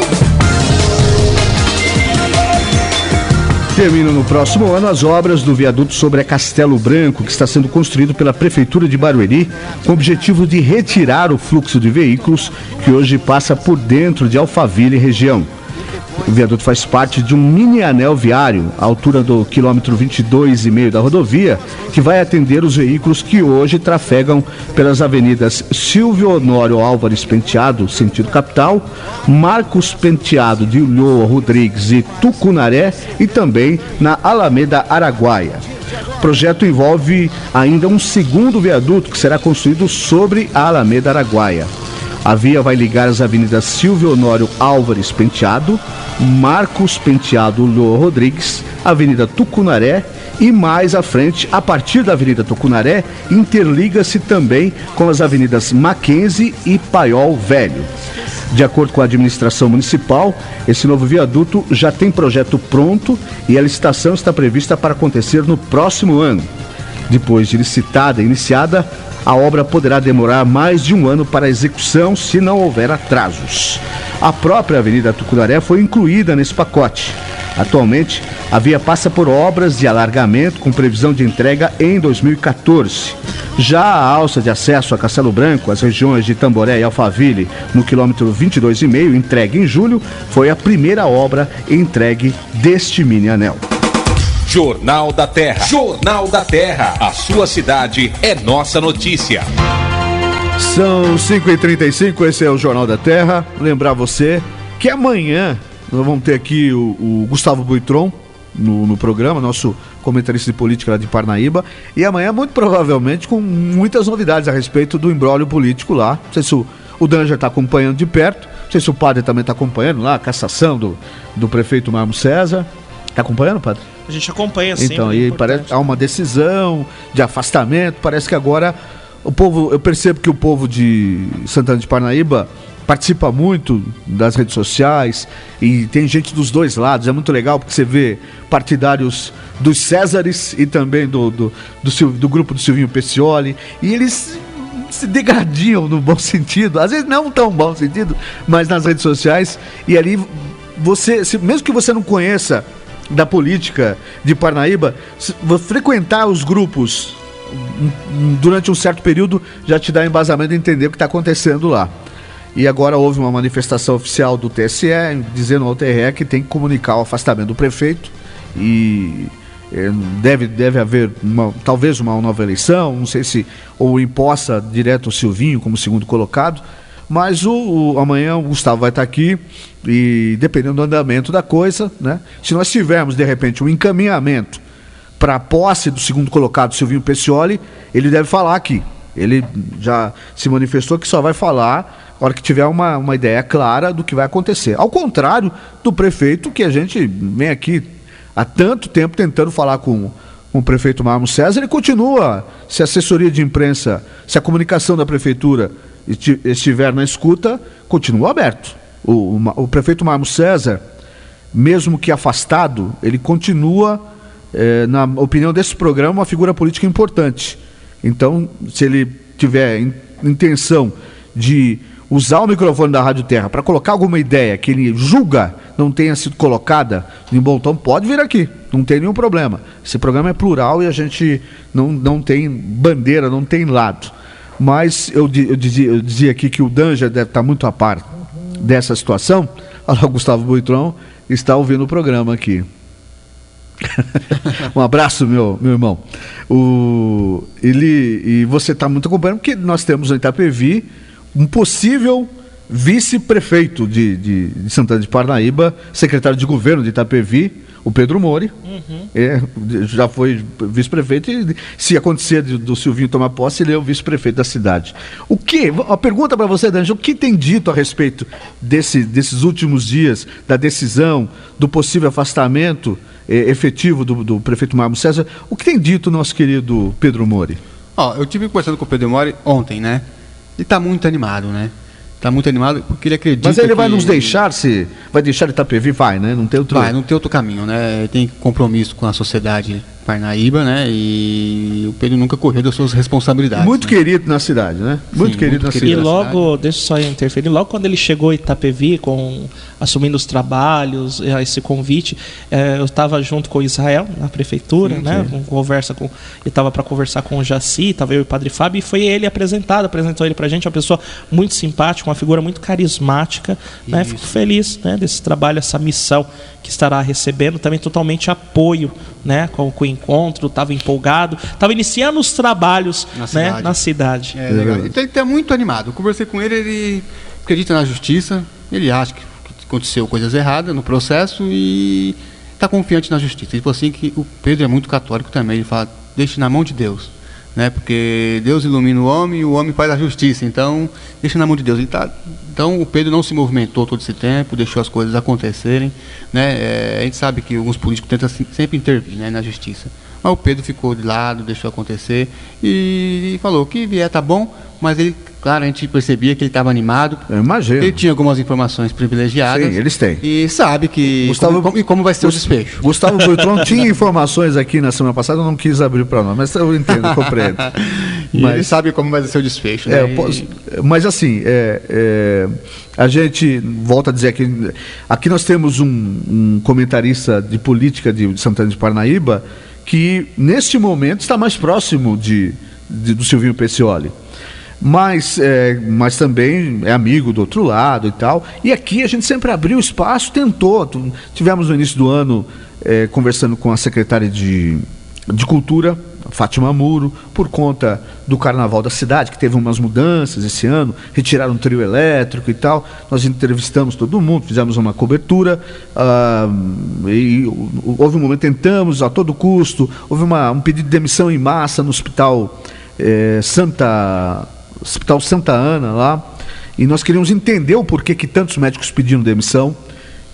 Terminam no próximo ano as obras do viaduto sobre a Castelo Branco, que está sendo construído pela Prefeitura de Barueri, com o objetivo de retirar o fluxo de veículos que hoje passa por dentro de Alphaville e região. O viaduto faz parte de um mini anel viário, à altura do quilômetro 22,5 da rodovia, que vai atender os veículos que hoje trafegam pelas avenidas Silvio Honório Álvares Penteado, sentido capital, Marcos Penteado de Ulloa Rodrigues e Tucunaré, e também na Alameda Araguaia. O projeto envolve ainda um segundo viaduto que será construído sobre a Alameda Araguaia. A via vai ligar as avenidas Silvio Honório Álvares Penteado, Marcos Penteado Lô Rodrigues, Avenida Tucunaré e mais à frente, a partir da Avenida Tucunaré, interliga-se também com as avenidas Mackenzie e Paiol Velho. De acordo com a administração municipal, esse novo viaduto já tem projeto pronto e a licitação está prevista para acontecer no próximo ano. Depois de licitada e iniciada, a obra poderá demorar mais de um ano para a execução se não houver atrasos. A própria Avenida Tucunaré foi incluída nesse pacote. Atualmente, a via passa por obras de alargamento com previsão de entrega em 2014. Já a alça de acesso a Castelo Branco, as regiões de Tamboré e Alphaville, no quilômetro 22,5, entregue em julho, foi a primeira obra entregue deste mini-anel. Jornal da Terra. Jornal da Terra. A sua cidade é nossa notícia. São 5h35, esse é o Jornal da Terra. Lembrar você que amanhã nós vamos ter aqui o Gustavo Buitron no programa, nosso comentarista de política lá de Parnaíba. E amanhã, muito provavelmente, com muitas novidades a respeito do imbróglio político lá. Não sei se o Danger está acompanhando de perto, não sei se o padre também está acompanhando lá, a cassação do prefeito Marmo César. Está acompanhando, padre? A gente acompanha sempre. Então, e parece há uma decisão de afastamento. Parece que agora o povo, eu percebo que o povo de Santana de Parnaíba participa muito das redes sociais e tem gente dos dois lados. É muito legal porque você vê partidários dos Césares e também do grupo do Silvinho Peccioli, e eles se degradiam no bom sentido, às vezes não tão bom sentido, mas nas redes sociais. E ali você, mesmo que você não conheça da política de Parnaíba, frequentar os grupos durante um certo período já te dá embasamento de entender o que está acontecendo lá. E agora houve uma manifestação oficial do TSE dizendo ao TRE que tem que comunicar o afastamento do prefeito e deve haver talvez uma nova eleição, não sei se ou imposta direto o Silvinho como segundo colocado, mas amanhã o Gustavo vai estar aqui e dependendo do andamento da coisa, né? Se nós tivermos de repente um encaminhamento para a posse do segundo colocado Silvinho Peccioli, ele deve falar aqui. Ele já se manifestou que só vai falar na hora que tiver uma ideia clara do que vai acontecer. Ao contrário do prefeito, que a gente vem aqui há tanto tempo tentando falar com o prefeito Marmo César, ele continua, se a assessoria de imprensa, se a comunicação da prefeitura estiver na escuta, continua aberto. O prefeito Marmo César, mesmo que afastado, ele continua, na opinião desse programa, uma figura política importante. Então, se ele tiver intenção de usar o microfone da Rádio Terra para colocar alguma ideia que ele julga não tenha sido colocada em bom tom, pode vir aqui, não tem nenhum problema. Esse programa é plural e a gente não tem bandeira, não tem lado. Mas eu dizia aqui que o Danger deve estar muito a par dessa situação. Olha lá, o Gustavo Buitron está ouvindo o programa aqui. Um abraço, meu irmão. E você está muito acompanhando, porque nós temos no Itapevi um possível vice-prefeito de Santana de Parnaíba, secretário de governo de Itapevi, o Pedro Mori. Já foi vice-prefeito e, se acontecer do Silvinho tomar posse, ele é o vice-prefeito da cidade. A pergunta para você, Daniel, o que tem dito a respeito desses últimos dias, da decisão, do possível afastamento efetivo do prefeito Marmo César? O que tem dito o nosso querido Pedro Mori? Eu tive conversando com o Pedro Mori ontem, né? Ele está muito animado, né? Está muito animado porque ele acredita. Mas ele vai nos deixar, vai deixar Itapevi, vai, né? Não tem outro caminho, né? Ele tem compromisso com a sociedade Parnaíba, né? E o Pedro nunca correu das suas responsabilidades. Muito querido na cidade, né? Muito querido na cidade. E logo, deixa eu só interferir, logo quando ele chegou em Itapevi, assumindo os trabalhos, esse convite, eu estava junto com o Israel, na prefeitura, né? Ele estava para conversar com o Jaci, estava eu e o Padre Fábio, e foi ele apresentou ele para a gente, uma pessoa muito simpática, uma figura muito carismática, né? Fico feliz, né, desse trabalho, essa missão que estará recebendo, também totalmente apoio, né, com o encontro, estava empolgado, estava iniciando os trabalhos na cidade. Legal. Então ele está muito animado. Eu conversei com ele, ele acredita na justiça, ele acha que aconteceu coisas erradas no processo e está confiante na justiça. Ele falou assim que o Pedro é muito católico também, ele fala, deixe na mão de Deus. né? Porque Deus ilumina o homem e o homem faz a justiça. Então, deixa na mão de Deus. Então, o Pedro não se movimentou todo esse tempo, deixou as coisas acontecerem, né? A gente sabe que alguns políticos tentam sempre intervir, né, na justiça. Mas o Pedro ficou de lado, deixou acontecer e falou que vier tá bom, mas ele, claro, a gente percebia que ele estava animado. Eu imagino. Ele tinha algumas informações privilegiadas. Sim, eles têm. E sabe que como vai ser o desfecho. Gustavo Bertrand tinha informações aqui na semana passada, eu não quis abrir para nós, mas eu entendo, compreendo. Mas ele sabe como vai ser o desfecho. Né? Mas assim, a gente volta a dizer que aqui nós temos um comentarista de política de Santana de Parnaíba que neste momento está mais próximo do Silvinho Peccioli. Mas também é amigo do outro lado e tal. E aqui a gente sempre abriu espaço, tentou. Tivemos no início do ano conversando com a secretária de Cultura, Fátima Muro, por conta do carnaval da cidade, que teve umas mudanças esse ano, retiraram um trio elétrico e tal. Nós entrevistamos todo mundo, fizemos uma cobertura, e houve um momento, tentamos a todo custo, houve um pedido de demissão em massa no Hospital Santa Ana lá, e nós queríamos entender o porquê que tantos médicos pediram demissão,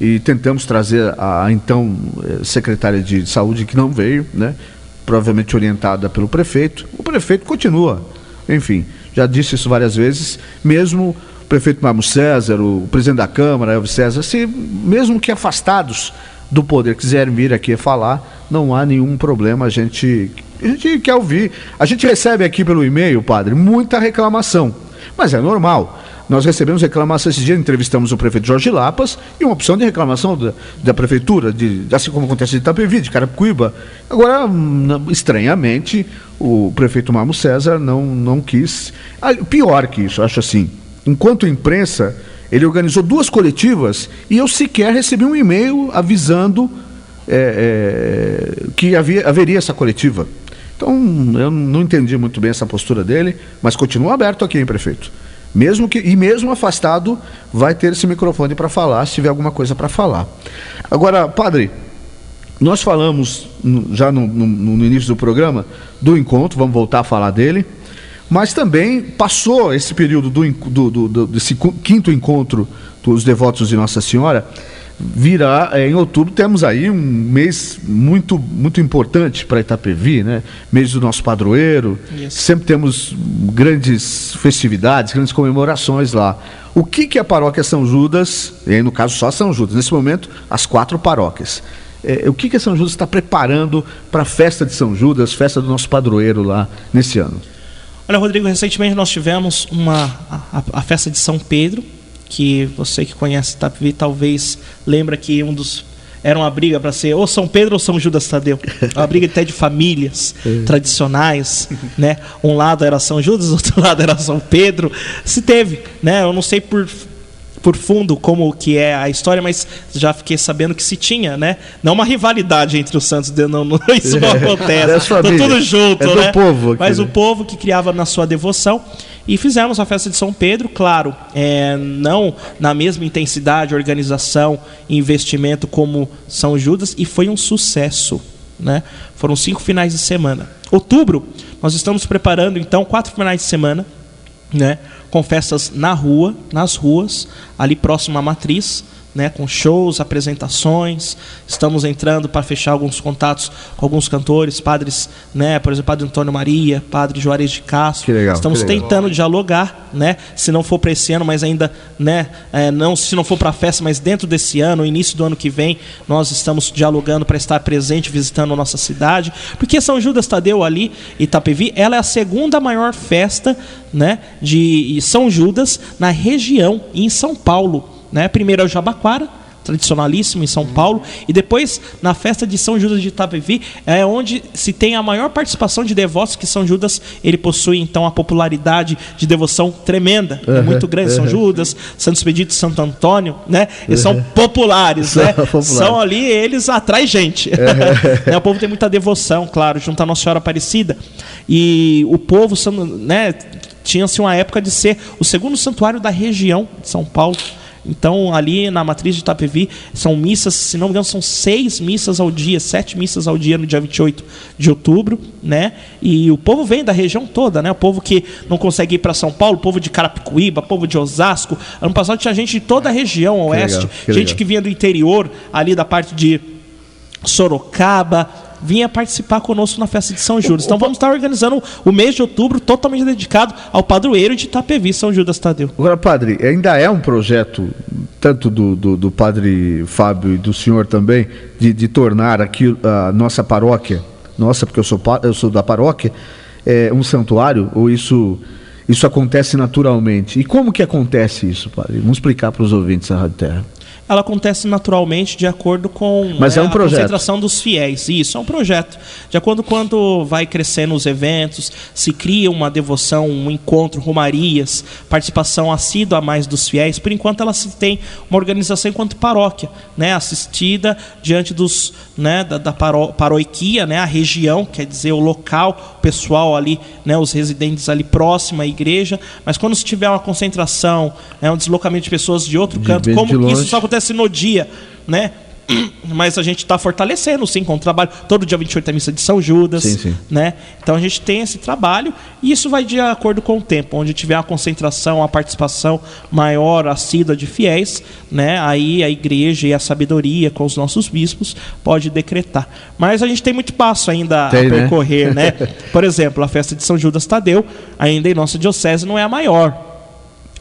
e tentamos trazer a então secretária de saúde, que não veio, né? Provavelmente orientada pelo prefeito. O prefeito continua, enfim, já disse isso várias vezes, mesmo o prefeito Marmo César, o presidente da Câmara, Elvis César, mesmo que afastados do poder quiserem vir aqui falar, não há nenhum problema, a gente quer ouvir. A gente recebe aqui pelo e-mail, padre, muita reclamação, mas é normal. Nós recebemos reclamação esse dia, entrevistamos o prefeito Jorge Lapas, e uma opção de reclamação da prefeitura, assim como acontece de Itapevi, de Carapicuíba. Agora, estranhamente, o prefeito Marmo César não quis. Pior que isso, acho assim, enquanto imprensa, ele organizou 2 coletivas e eu sequer recebi um e-mail avisando que haveria essa coletiva. Então, eu não entendi muito bem essa postura dele, mas continua aberto aqui, hein, prefeito? Mesmo afastado, vai ter esse microfone para falar, se tiver alguma coisa para falar. Agora, padre, nós falamos já no início do programa do encontro, vamos voltar a falar dele, mas também passou esse período desse 5º encontro dos devotos de Nossa Senhora, virá em outubro. Temos aí um mês muito, muito importante para Itapevi, né? Mês do nosso padroeiro. Isso. Sempre temos grandes festividades, grandes comemorações lá. O que a paróquia São Judas, e aí no caso só São Judas, nesse momento as 4 paróquias, o que a São Judas está preparando para a festa de São Judas, festa do nosso padroeiro lá nesse ano? Olha, Rodrigo, recentemente nós tivemos a festa de São Pedro, que você que conhece Itapevi talvez lembra que era uma briga para ser ou São Pedro ou São Judas Tadeu, uma briga até de famílias tradicionais, né? Um lado era São Judas, outro lado era São Pedro. Se teve, né? Eu não sei por fundo como que é a história, mas já fiquei sabendo que se tinha, né? Não uma rivalidade entre os santos, isso não acontece. Estão tudo junto, né? Povo aqui, mas o povo que criava na sua devoção. E fizemos a festa de São Pedro, claro, não na mesma intensidade, organização e investimento como São Judas, e foi um sucesso, né? Foram 5 finais de semana. Outubro, nós estamos preparando então 4 finais de semana, né? Com festas nas ruas, ali próximo à matriz, né, com shows, apresentações. Estamos entrando para fechar alguns contatos com alguns cantores, padres, né, por exemplo, Padre Antônio Maria, Padre Juarez de Castro. Que legal, estamos tentando dialogar, né, se não for para esse ano, mas ainda, né, se não for para a festa, mas dentro desse ano, início do ano que vem, nós estamos dialogando para estar presente, visitando a nossa cidade, porque São Judas Tadeu ali, Itapevi, ela é a 2ª maior festa, né, de São Judas na região, em São Paulo. Né? Primeiro é o Jabaquara, tradicionalíssimo em São Paulo, e depois na festa de São Judas de Itapevi é onde se tem a maior participação de devotos, que São Judas ele possui então a popularidade de devoção tremenda, muito grande. São Judas, Santo Expedito e Santo Antônio, né? Eles são populares, né? São ali, eles atraem gente. O povo tem muita devoção, claro, junto à Nossa Senhora Aparecida, e o povo, né, tinha-se uma época de ser o 2º santuário da região de São Paulo. Então, ali na matriz de Itapevi, são missas, se não me engano, são 6 missas ao dia, 7 missas ao dia no dia 28 de outubro, né? E o povo vem da região toda, né? O povo que não consegue ir para São Paulo, o povo de Carapicuíba, o povo de Osasco. Ano passado tinha gente de toda a região oeste, gente que vinha do interior, ali da parte de Sorocaba, vinha participar conosco na festa de São Judas. Então vamos estar organizando o mês de outubro totalmente dedicado ao padroeiro de Itapevi, São Judas Tadeu. Agora, padre, ainda é um projeto, tanto do padre Fábio e do senhor também, de tornar aqui a nossa paróquia, porque eu sou da paróquia, um santuário, ou isso acontece naturalmente? E como que acontece isso, padre? Vamos explicar para os ouvintes da Rádio Terra. Ela acontece naturalmente de acordo com Mas é um projeto. A concentração dos fiéis. Isso, é um projeto. De acordo com quando vai crescendo os eventos, se cria uma devoção, um encontro, romarias, participação assídua a mais dos fiéis. Por enquanto ela se tem uma organização enquanto paróquia, né, assistida diante dos, né, da paroquia, né, a região, quer dizer, o local, o pessoal ali, né, os residentes ali próximo à igreja. Mas quando se tiver uma concentração, um deslocamento de pessoas de outro canto, como isso só acontece no dia, né? Mas a gente está fortalecendo, sim, com o trabalho. Todo dia 28 é a missa de São Judas, sim. Né? Então a gente tem esse trabalho e isso vai de acordo com o tempo. Onde tiver uma concentração, uma participação maior, assídua de fiéis, né? Aí a igreja e a sabedoria com os nossos bispos pode decretar. Mas a gente tem muito passo ainda a percorrer, né? Por exemplo, a festa de São Judas Tadeu, ainda em nossa diocese, não é a maior.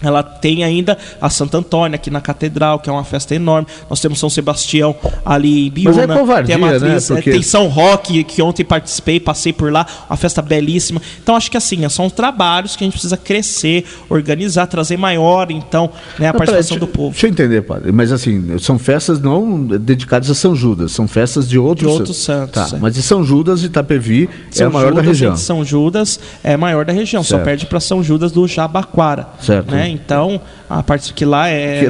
Ela tem ainda a Santo Antônio aqui na Catedral, que é uma festa enorme. Nós temos São Sebastião ali em Biúna. Mas é covardia, tem a matriz, né? Porque... tem São Roque, que ontem participei, passei por lá, uma festa belíssima. Então acho que assim, são trabalhos que a gente precisa crescer, organizar, trazer maior, então, né, a participação do povo. Deixa eu entender, padre, mas assim, são festas não dedicadas a São Judas, são festas de outros santos. Tá, mas de São Judas de Itapevi é a maior da região. São Judas é a maior da região, certo. Só perde para São Judas do Jabaquara. Certo. Né? Então, a parte que lá é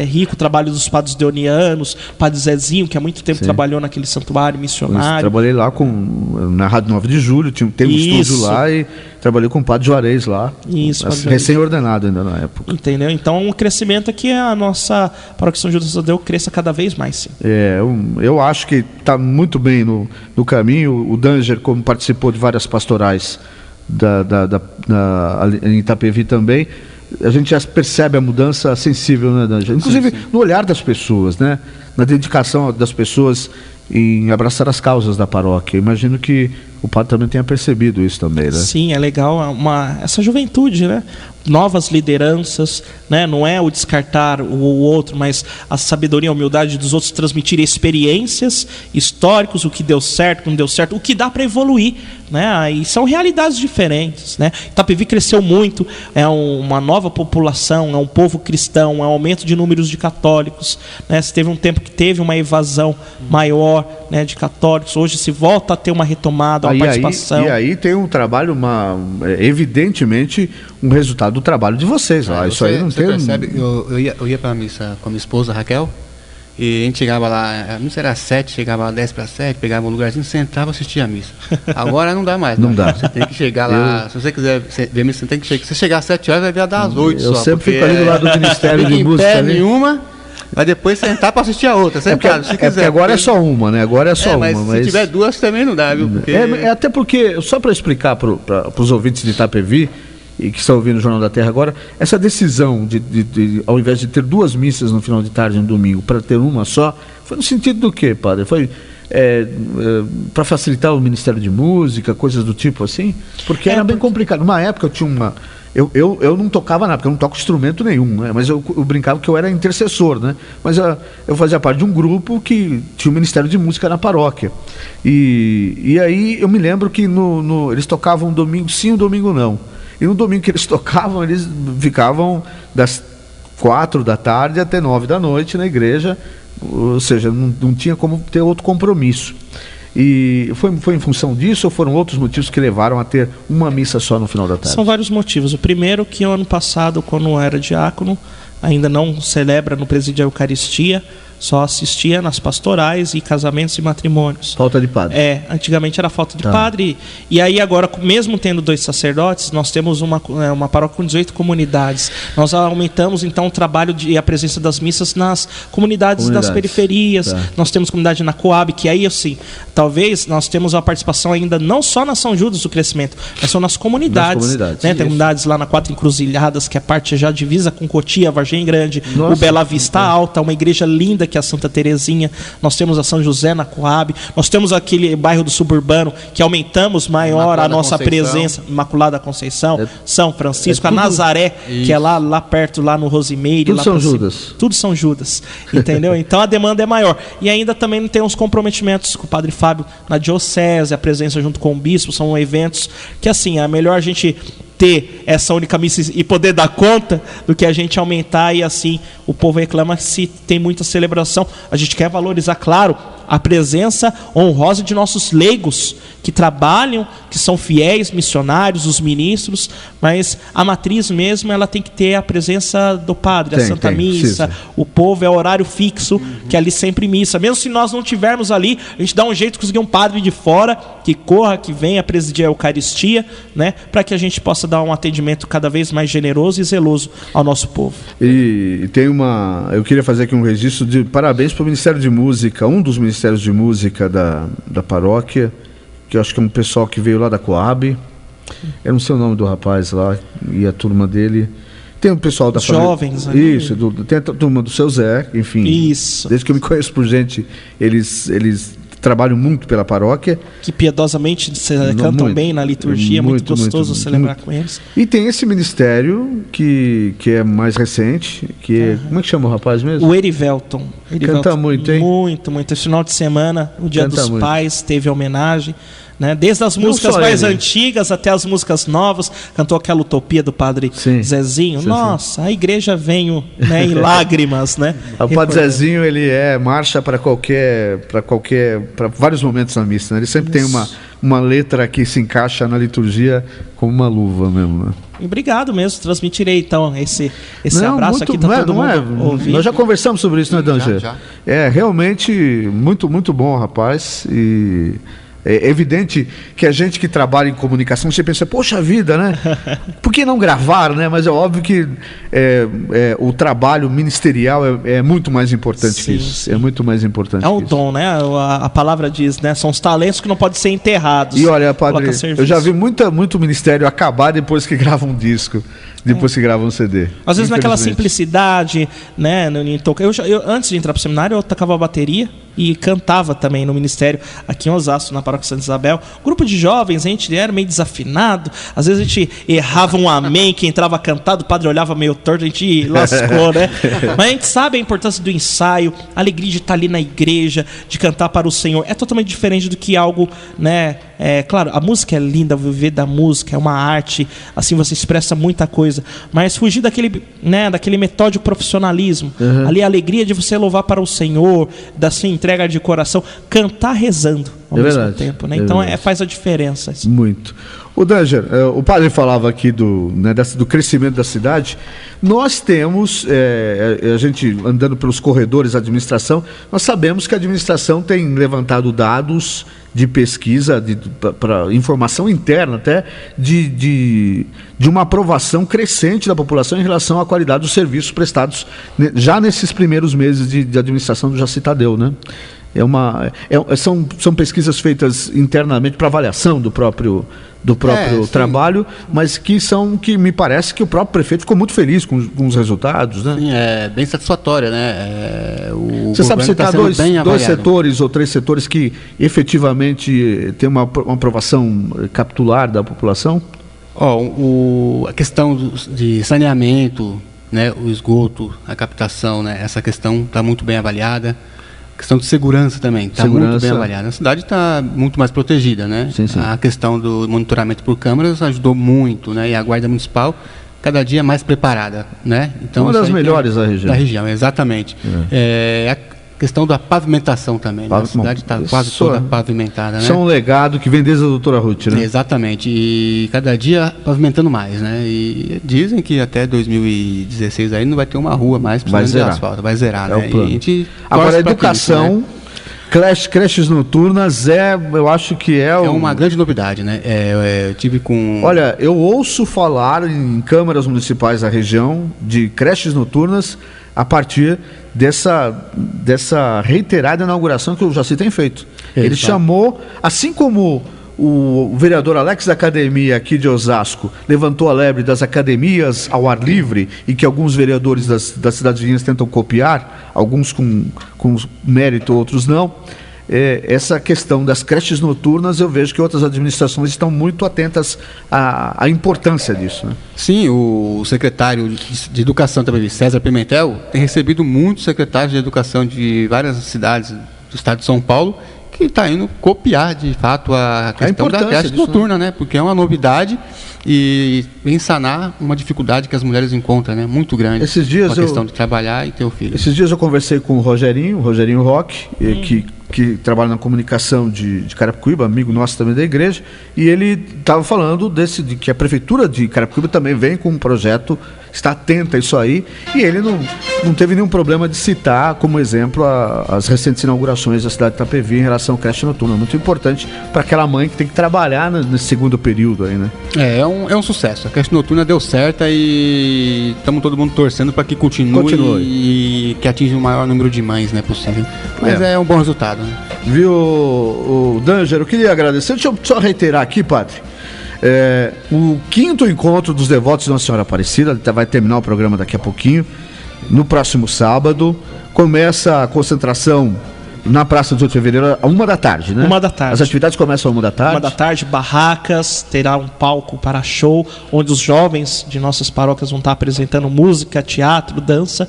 rico, o trabalho dos padres deonianos, padre Zezinho, que há muito tempo trabalhou naquele santuário missionário. Eu trabalhei lá na Rádio 9 de Julho, tem um estúdio lá e trabalhei com o padre Juarez lá. Isso, recém-ordenado ainda na época. Entendeu? Então, um crescimento é que a nossa paróquia São Judas Tadeu cresça cada vez mais, sim. Eu acho que está muito bem no caminho. O Danger, como participou de várias pastorais em Itapevi também, a gente já percebe a mudança sensível, né, Danger? Inclusive no olhar das pessoas, né? Na dedicação das pessoas em abraçar as causas da paróquia. Imagino que o padre também tenha percebido isso também, né? Sim, é legal essa juventude, né? Novas lideranças, né? Não é o descartar o outro, mas a sabedoria e a humildade dos outros transmitirem experiências históricas, o que deu certo, o que não deu certo, o que dá para evoluir, né? E são realidades diferentes, né? Itapevi cresceu muito, é uma nova população, é um povo cristão, é um aumento de números de católicos, né? Se teve um tempo que teve uma evasão maior, né, de católicos, hoje se volta a ter uma retomada, uma participação. E aí tem um trabalho, evidentemente, um resultado do trabalho de vocês. Isso aí não tem... Percebe? Eu ia para a missa com a minha esposa, Raquel, e a gente chegava lá, a missa era 7, chegava lá 10 para 7, pegava um lugarzinho, sentava e assistia a missa. Agora não dá mais. Não dá. Você tem que chegar lá, se você quiser ver a missa, você tem que chegar. Se chegar às 7 horas, vai ver a das 8 eu sempre fico ali do lado do Ministério de Música. Nenhuma, vai depois sentar para assistir a outra. Sentado, se quiser. Porque agora é só uma, né? Agora é só uma. Mas se tiver duas também não dá, viu? Porque... até porque, só para explicar para os ouvintes de Itapevi, e que estão ouvindo o Jornal da Terra agora, essa decisão de ao invés de ter duas missas no final de tarde no domingo, para ter uma só, foi no sentido do quê, padre? Foi para facilitar o Ministério de Música, coisas do tipo assim? Porque era bem complicado. Numa época eu tinha uma... Eu não tocava nada, porque eu não toco instrumento nenhum, né? Mas eu brincava que eu era intercessor, né? Mas eu fazia parte de um grupo que tinha o Ministério de Música na paróquia. E aí eu me lembro que eles tocavam domingo sim, domingo não. E no domingo que eles tocavam, eles ficavam das 4 da tarde até 9 da noite na igreja, ou seja, não tinha como ter outro compromisso. E foi em função disso ou foram outros motivos que levaram a ter uma missa só no final da tarde? São vários motivos. O primeiro que ano passado, quando eu era diácono, ainda não celebra no presídio a Eucaristia, só assistia nas pastorais e casamentos e matrimônios. Falta de padre. Antigamente era falta de padre. E aí agora, mesmo tendo 2 sacerdotes, nós temos uma paróquia com 18 comunidades. Nós aumentamos então o trabalho e a presença das missas nas comunidades das periferias. Nós temos comunidade na Coab, que aí assim, talvez nós temos uma participação ainda não só na São Judas do crescimento, mas são nas comunidades. Né? Tem comunidades lá na 4 Encruzilhadas, que é a parte já divisa com Cotia, Vargem Grande, o Bela Vista Alta, uma igreja linda que é a Santa Terezinha. Nós temos a São José na Coab. Nós temos aquele bairro do suburbano que aumentamos maior a nossa presença, Imaculada Conceição, São Francisco, a Nazaré, que é lá perto, lá no Rosimeire. Tudo São Judas. Tudo São Judas, entendeu? Então a demanda é maior. E ainda também tem uns comprometimentos com o Padre Fábio na diocese, a presença junto com o bispo, são eventos que assim, é melhor a gente ter essa única missa e poder dar conta do que a gente aumentar, e assim o povo reclama se tem muita celebração. A gente quer valorizar, claro, a presença honrosa de nossos leigos que trabalham, que são fiéis, missionários, os ministros, mas a matriz mesmo, ela tem que ter a presença do padre, a Santa Missa, precisa. O povo é horário fixo, que ali sempre missa. Mesmo se nós não tivermos ali, a gente dá um jeito de conseguir um padre de fora, que corra, que venha presidir a Eucaristia, né, para que a gente possa dar um atendimento cada vez mais generoso e zeloso ao nosso povo. E tem eu queria fazer aqui um registro de parabéns para o Ministério de Música, um dos Ministérios de Música da paróquia, que eu acho que é um pessoal que veio lá da Coab. Eu não sei o nome do rapaz lá e a turma dele. Tem um pessoal da jovens, né? Isso, tem a turma do seu Zé, enfim. Isso. Desde que eu me conheço por gente, eles trabalham muito pela paróquia. Que piedosamente cantam muito, bem na liturgia, muito gostoso celebrar com eles. E tem esse ministério que é mais recente, que é, como é que chama o rapaz mesmo? O Erivelton. Canta muito, hein? Muito. Esse final de semana, o Dia dos Pais, teve homenagem. Né? Desde as músicas mais antigas até as músicas novas, cantou aquela Utopia do Padre Zezinho. Nossa, a igreja veio, né, em lágrimas, né? O Padre Zezinho, ele marcha para vários momentos na missa, né? Ele sempre tem uma letra que se encaixa na liturgia como uma luva mesmo, né? Obrigado mesmo, transmitirei então esse abraço aqui, tá todo mundo ouvindo. Nós já conversamos sobre isso, né, Danger? Já. É realmente muito, muito bom, rapaz, e é evidente que a gente que trabalha em comunicação, você pensa, poxa vida, né? Por que não gravar, né? Mas é óbvio que o trabalho ministerial é muito mais importante que isso. Sim. É muito mais importante. É um dom, né? A palavra diz, né? São os talentos que não podem ser enterrados. E olha, padre, eu já vi muito ministério acabar depois que grava um disco, depois que grava um CD. Às vezes naquela simplicidade, né? Eu antes de entrar para o seminário, eu tocava bateria e cantava também no ministério, aqui em Osasco, na Paróquia Santa Isabel. Grupo de jovens, a gente era meio desafinado, às vezes a gente errava um amém, que entrava cantado, o padre olhava meio torto, a gente lascou, né? Mas a gente sabe a importância do ensaio, a alegria de estar ali na igreja, de cantar para o Senhor. É totalmente diferente do que algo, né? Claro, a música é linda, viver da música, é uma arte, assim você expressa muita coisa, mas fugir daquele metódico profissionalismo, ali a alegria de você louvar para o Senhor, da sua entrega de coração, cantar rezando ao mesmo tempo, né? Então faz a diferença. Muito. O Danger, o padre falava aqui do crescimento da cidade. Nós temos, a gente andando pelos corredores da administração, nós sabemos que a administração tem levantado dados de pesquisa, para informação interna até, de uma aprovação crescente da população em relação à qualidade dos serviços prestados já nesses primeiros meses de administração do Jaci Tadeu, né? São pesquisas feitas internamente para avaliação do próprio trabalho, mas que me parece que o próprio prefeito ficou muito feliz com os resultados, né? Sim, é bem satisfatória, né? Você sabe citar dois setores ou 3 setores que efetivamente têm uma aprovação capitular da população? A questão de saneamento, né? O esgoto, a captação, né? Essa questão está muito bem avaliada. A questão de segurança também está muito bem avaliada. A cidade está muito mais protegida, né? Sim. A questão do monitoramento por câmeras ajudou muito, né? E a Guarda Municipal cada dia mais preparada, né? Então, uma das melhores da região. Exatamente. questão da pavimentação também. Né? A cidade está quase toda pavimentada. Isso é um legado que vem desde a doutora Ruth, né? Exatamente. E cada dia pavimentando mais, né? E dizem que até 2016 aí não vai ter uma rua mais precisando de asfalto. Vai zerar, né? O plano. E a gente agora, a educação, isso, né? Creches noturnas eu acho que é uma grande novidade, né? Eu tive com... Olha, eu ouço falar em câmaras municipais da região de creches noturnas a partir dessa reiterada inauguração que o Jaci tem feito. Ele chamou, assim como o vereador Alex da Academia aqui de Osasco levantou a lebre das academias ao ar livre e que alguns vereadores das cidades vizinhas tentam copiar, alguns com mérito, outros não. Essa questão das creches noturnas, eu vejo que outras administrações estão muito atentas à importância disso, né? Sim, o secretário de Educação também, César Pimentel, tem recebido muitos secretários de Educação de várias cidades do estado de São Paulo que está indo copiar, de fato, a questão da creche noturna, né? Porque é uma novidade e vem sanar uma dificuldade que as mulheres encontram, né? Muito grande. Esses dias a questão de trabalhar e ter o filho. Esses dias eu conversei com o Rogerinho Roque, que trabalha na comunicação de Carapicuíba, amigo nosso também da igreja, e ele estava falando de que a prefeitura de Carapicuíba também vem com um projeto, está atenta a isso aí, e ele não teve nenhum problema de citar como exemplo as recentes inaugurações da cidade de Itapevi em relação à creche noturna. Muito importante para aquela mãe que tem que trabalhar nesse segundo período aí, né? É um sucesso. A creche noturna deu certo e estamos todo mundo torcendo para que continue e que atinja o maior número de mães, né, possível. Mas é um bom resultado. Né? Viu, o Danger, eu queria agradecer. Deixa eu só reiterar aqui, padre. O 5º encontro dos devotos de Nossa Senhora Aparecida vai terminar o programa daqui a pouquinho. No próximo sábado começa a concentração na Praça 18 de Fevereiro, a 1 da tarde, né? 1 da tarde. As atividades começam às 1 da tarde. 1 da tarde, barracas, terá um palco para show, onde os jovens de nossas paróquias vão estar apresentando música, teatro, dança.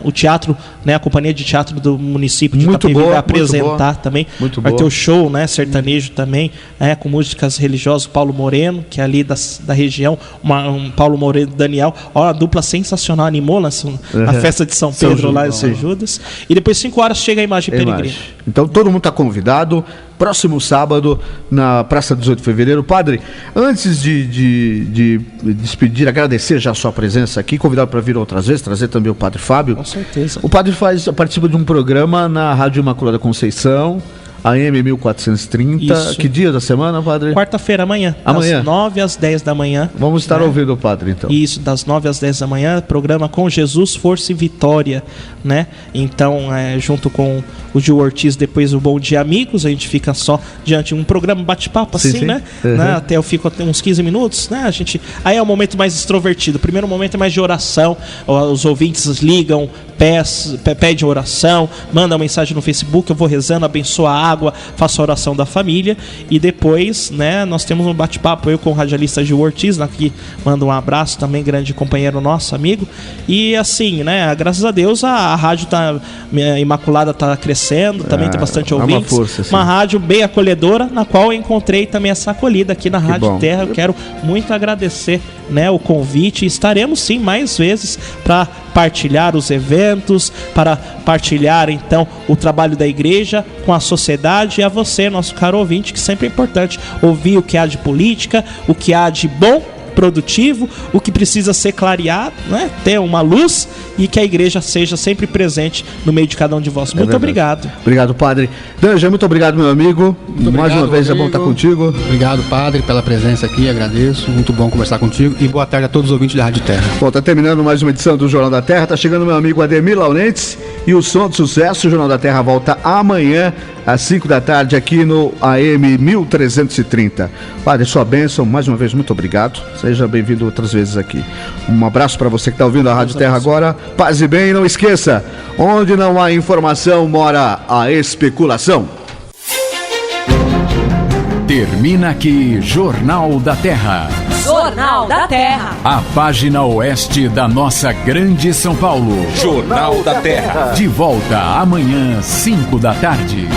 O teatro, né, a companhia de teatro do município de Itapevi vai apresentar também. Vai ter o show, né, sertanejo também, com músicas religiosas, Paulo Moreno, que é ali da região, um Paulo Moreno e Daniel. A dupla sensacional, animou na festa de São Pedro, lá em São Judas. E depois 5 horas chega a imagem peregrina. Então todo mundo está convidado. Próximo sábado, na Praça 18 de Fevereiro. Padre, antes de despedir, agradecer já a sua presença aqui, convidado para vir outras vezes, trazer também o Padre Fábio. Com certeza. O Padre participa de um programa na Rádio Imaculada Conceição, AM 1430. Isso. Que dia da semana, Padre? Quarta-feira, amanhã. Das 9 às 10 da manhã. Vamos estar ouvindo o Padre, então. Isso, das 9 às 10 da manhã, programa Com Jesus, Força e Vitória, né? Então, junto com o Gil Ortiz, depois o Bom Dia Amigos, a gente fica só diante de um programa bate-papo, assim, sim. Né? Uhum. Até eu fico até uns 15 minutos, né? Aí é o momento mais extrovertido. O primeiro momento é mais de oração, os ouvintes ligam, pedem oração, mandam mensagem no Facebook, eu vou rezando, abençoa a água, faço a oração da família, e depois, né, nós temos um bate-papo, eu com o radialista Gil Ortiz, aqui mando um abraço também, grande companheiro nosso, amigo, e assim, né, graças a Deus a rádio Imaculada tá crescendo, também tem bastante ouvintes, uma rádio bem acolhedora, na qual eu encontrei também essa acolhida aqui na Rádio Terra. Eu quero muito agradecer, né, o convite, estaremos sim mais vezes para partilhar os eventos, para partilhar então o trabalho da igreja com a sociedade, e a você, nosso caro ouvinte, que sempre é importante ouvir o que há de política, o que há de bom, produtivo, o que precisa ser clareado, né? Ter uma luz, e que a igreja seja sempre presente no meio de cada um de vós. Muito obrigado. Obrigado, Padre. Danja, muito obrigado, meu amigo. Mais uma vez, Rodrigo, é bom estar contigo. Obrigado, Padre, pela presença aqui, agradeço. Muito bom conversar contigo, e boa tarde a todos os ouvintes da Rádio Terra. Bom, tá terminando mais uma edição do Jornal da Terra, tá chegando meu amigo Ademir Laurentes, e o Som do Sucesso. O Jornal da Terra volta amanhã às 5 da tarde aqui no AM 1330. Padre, sua bênção, mais uma vez, muito obrigado. Seja bem-vindo outras vezes aqui. Um abraço para você que está ouvindo a Rádio Terra agora. Paz e bem, e não esqueça, onde não há informação, mora a especulação. Termina aqui Jornal da Terra. Jornal da Terra. A página oeste da nossa grande São Paulo. Jornal da Terra. De volta amanhã, 5 da tarde.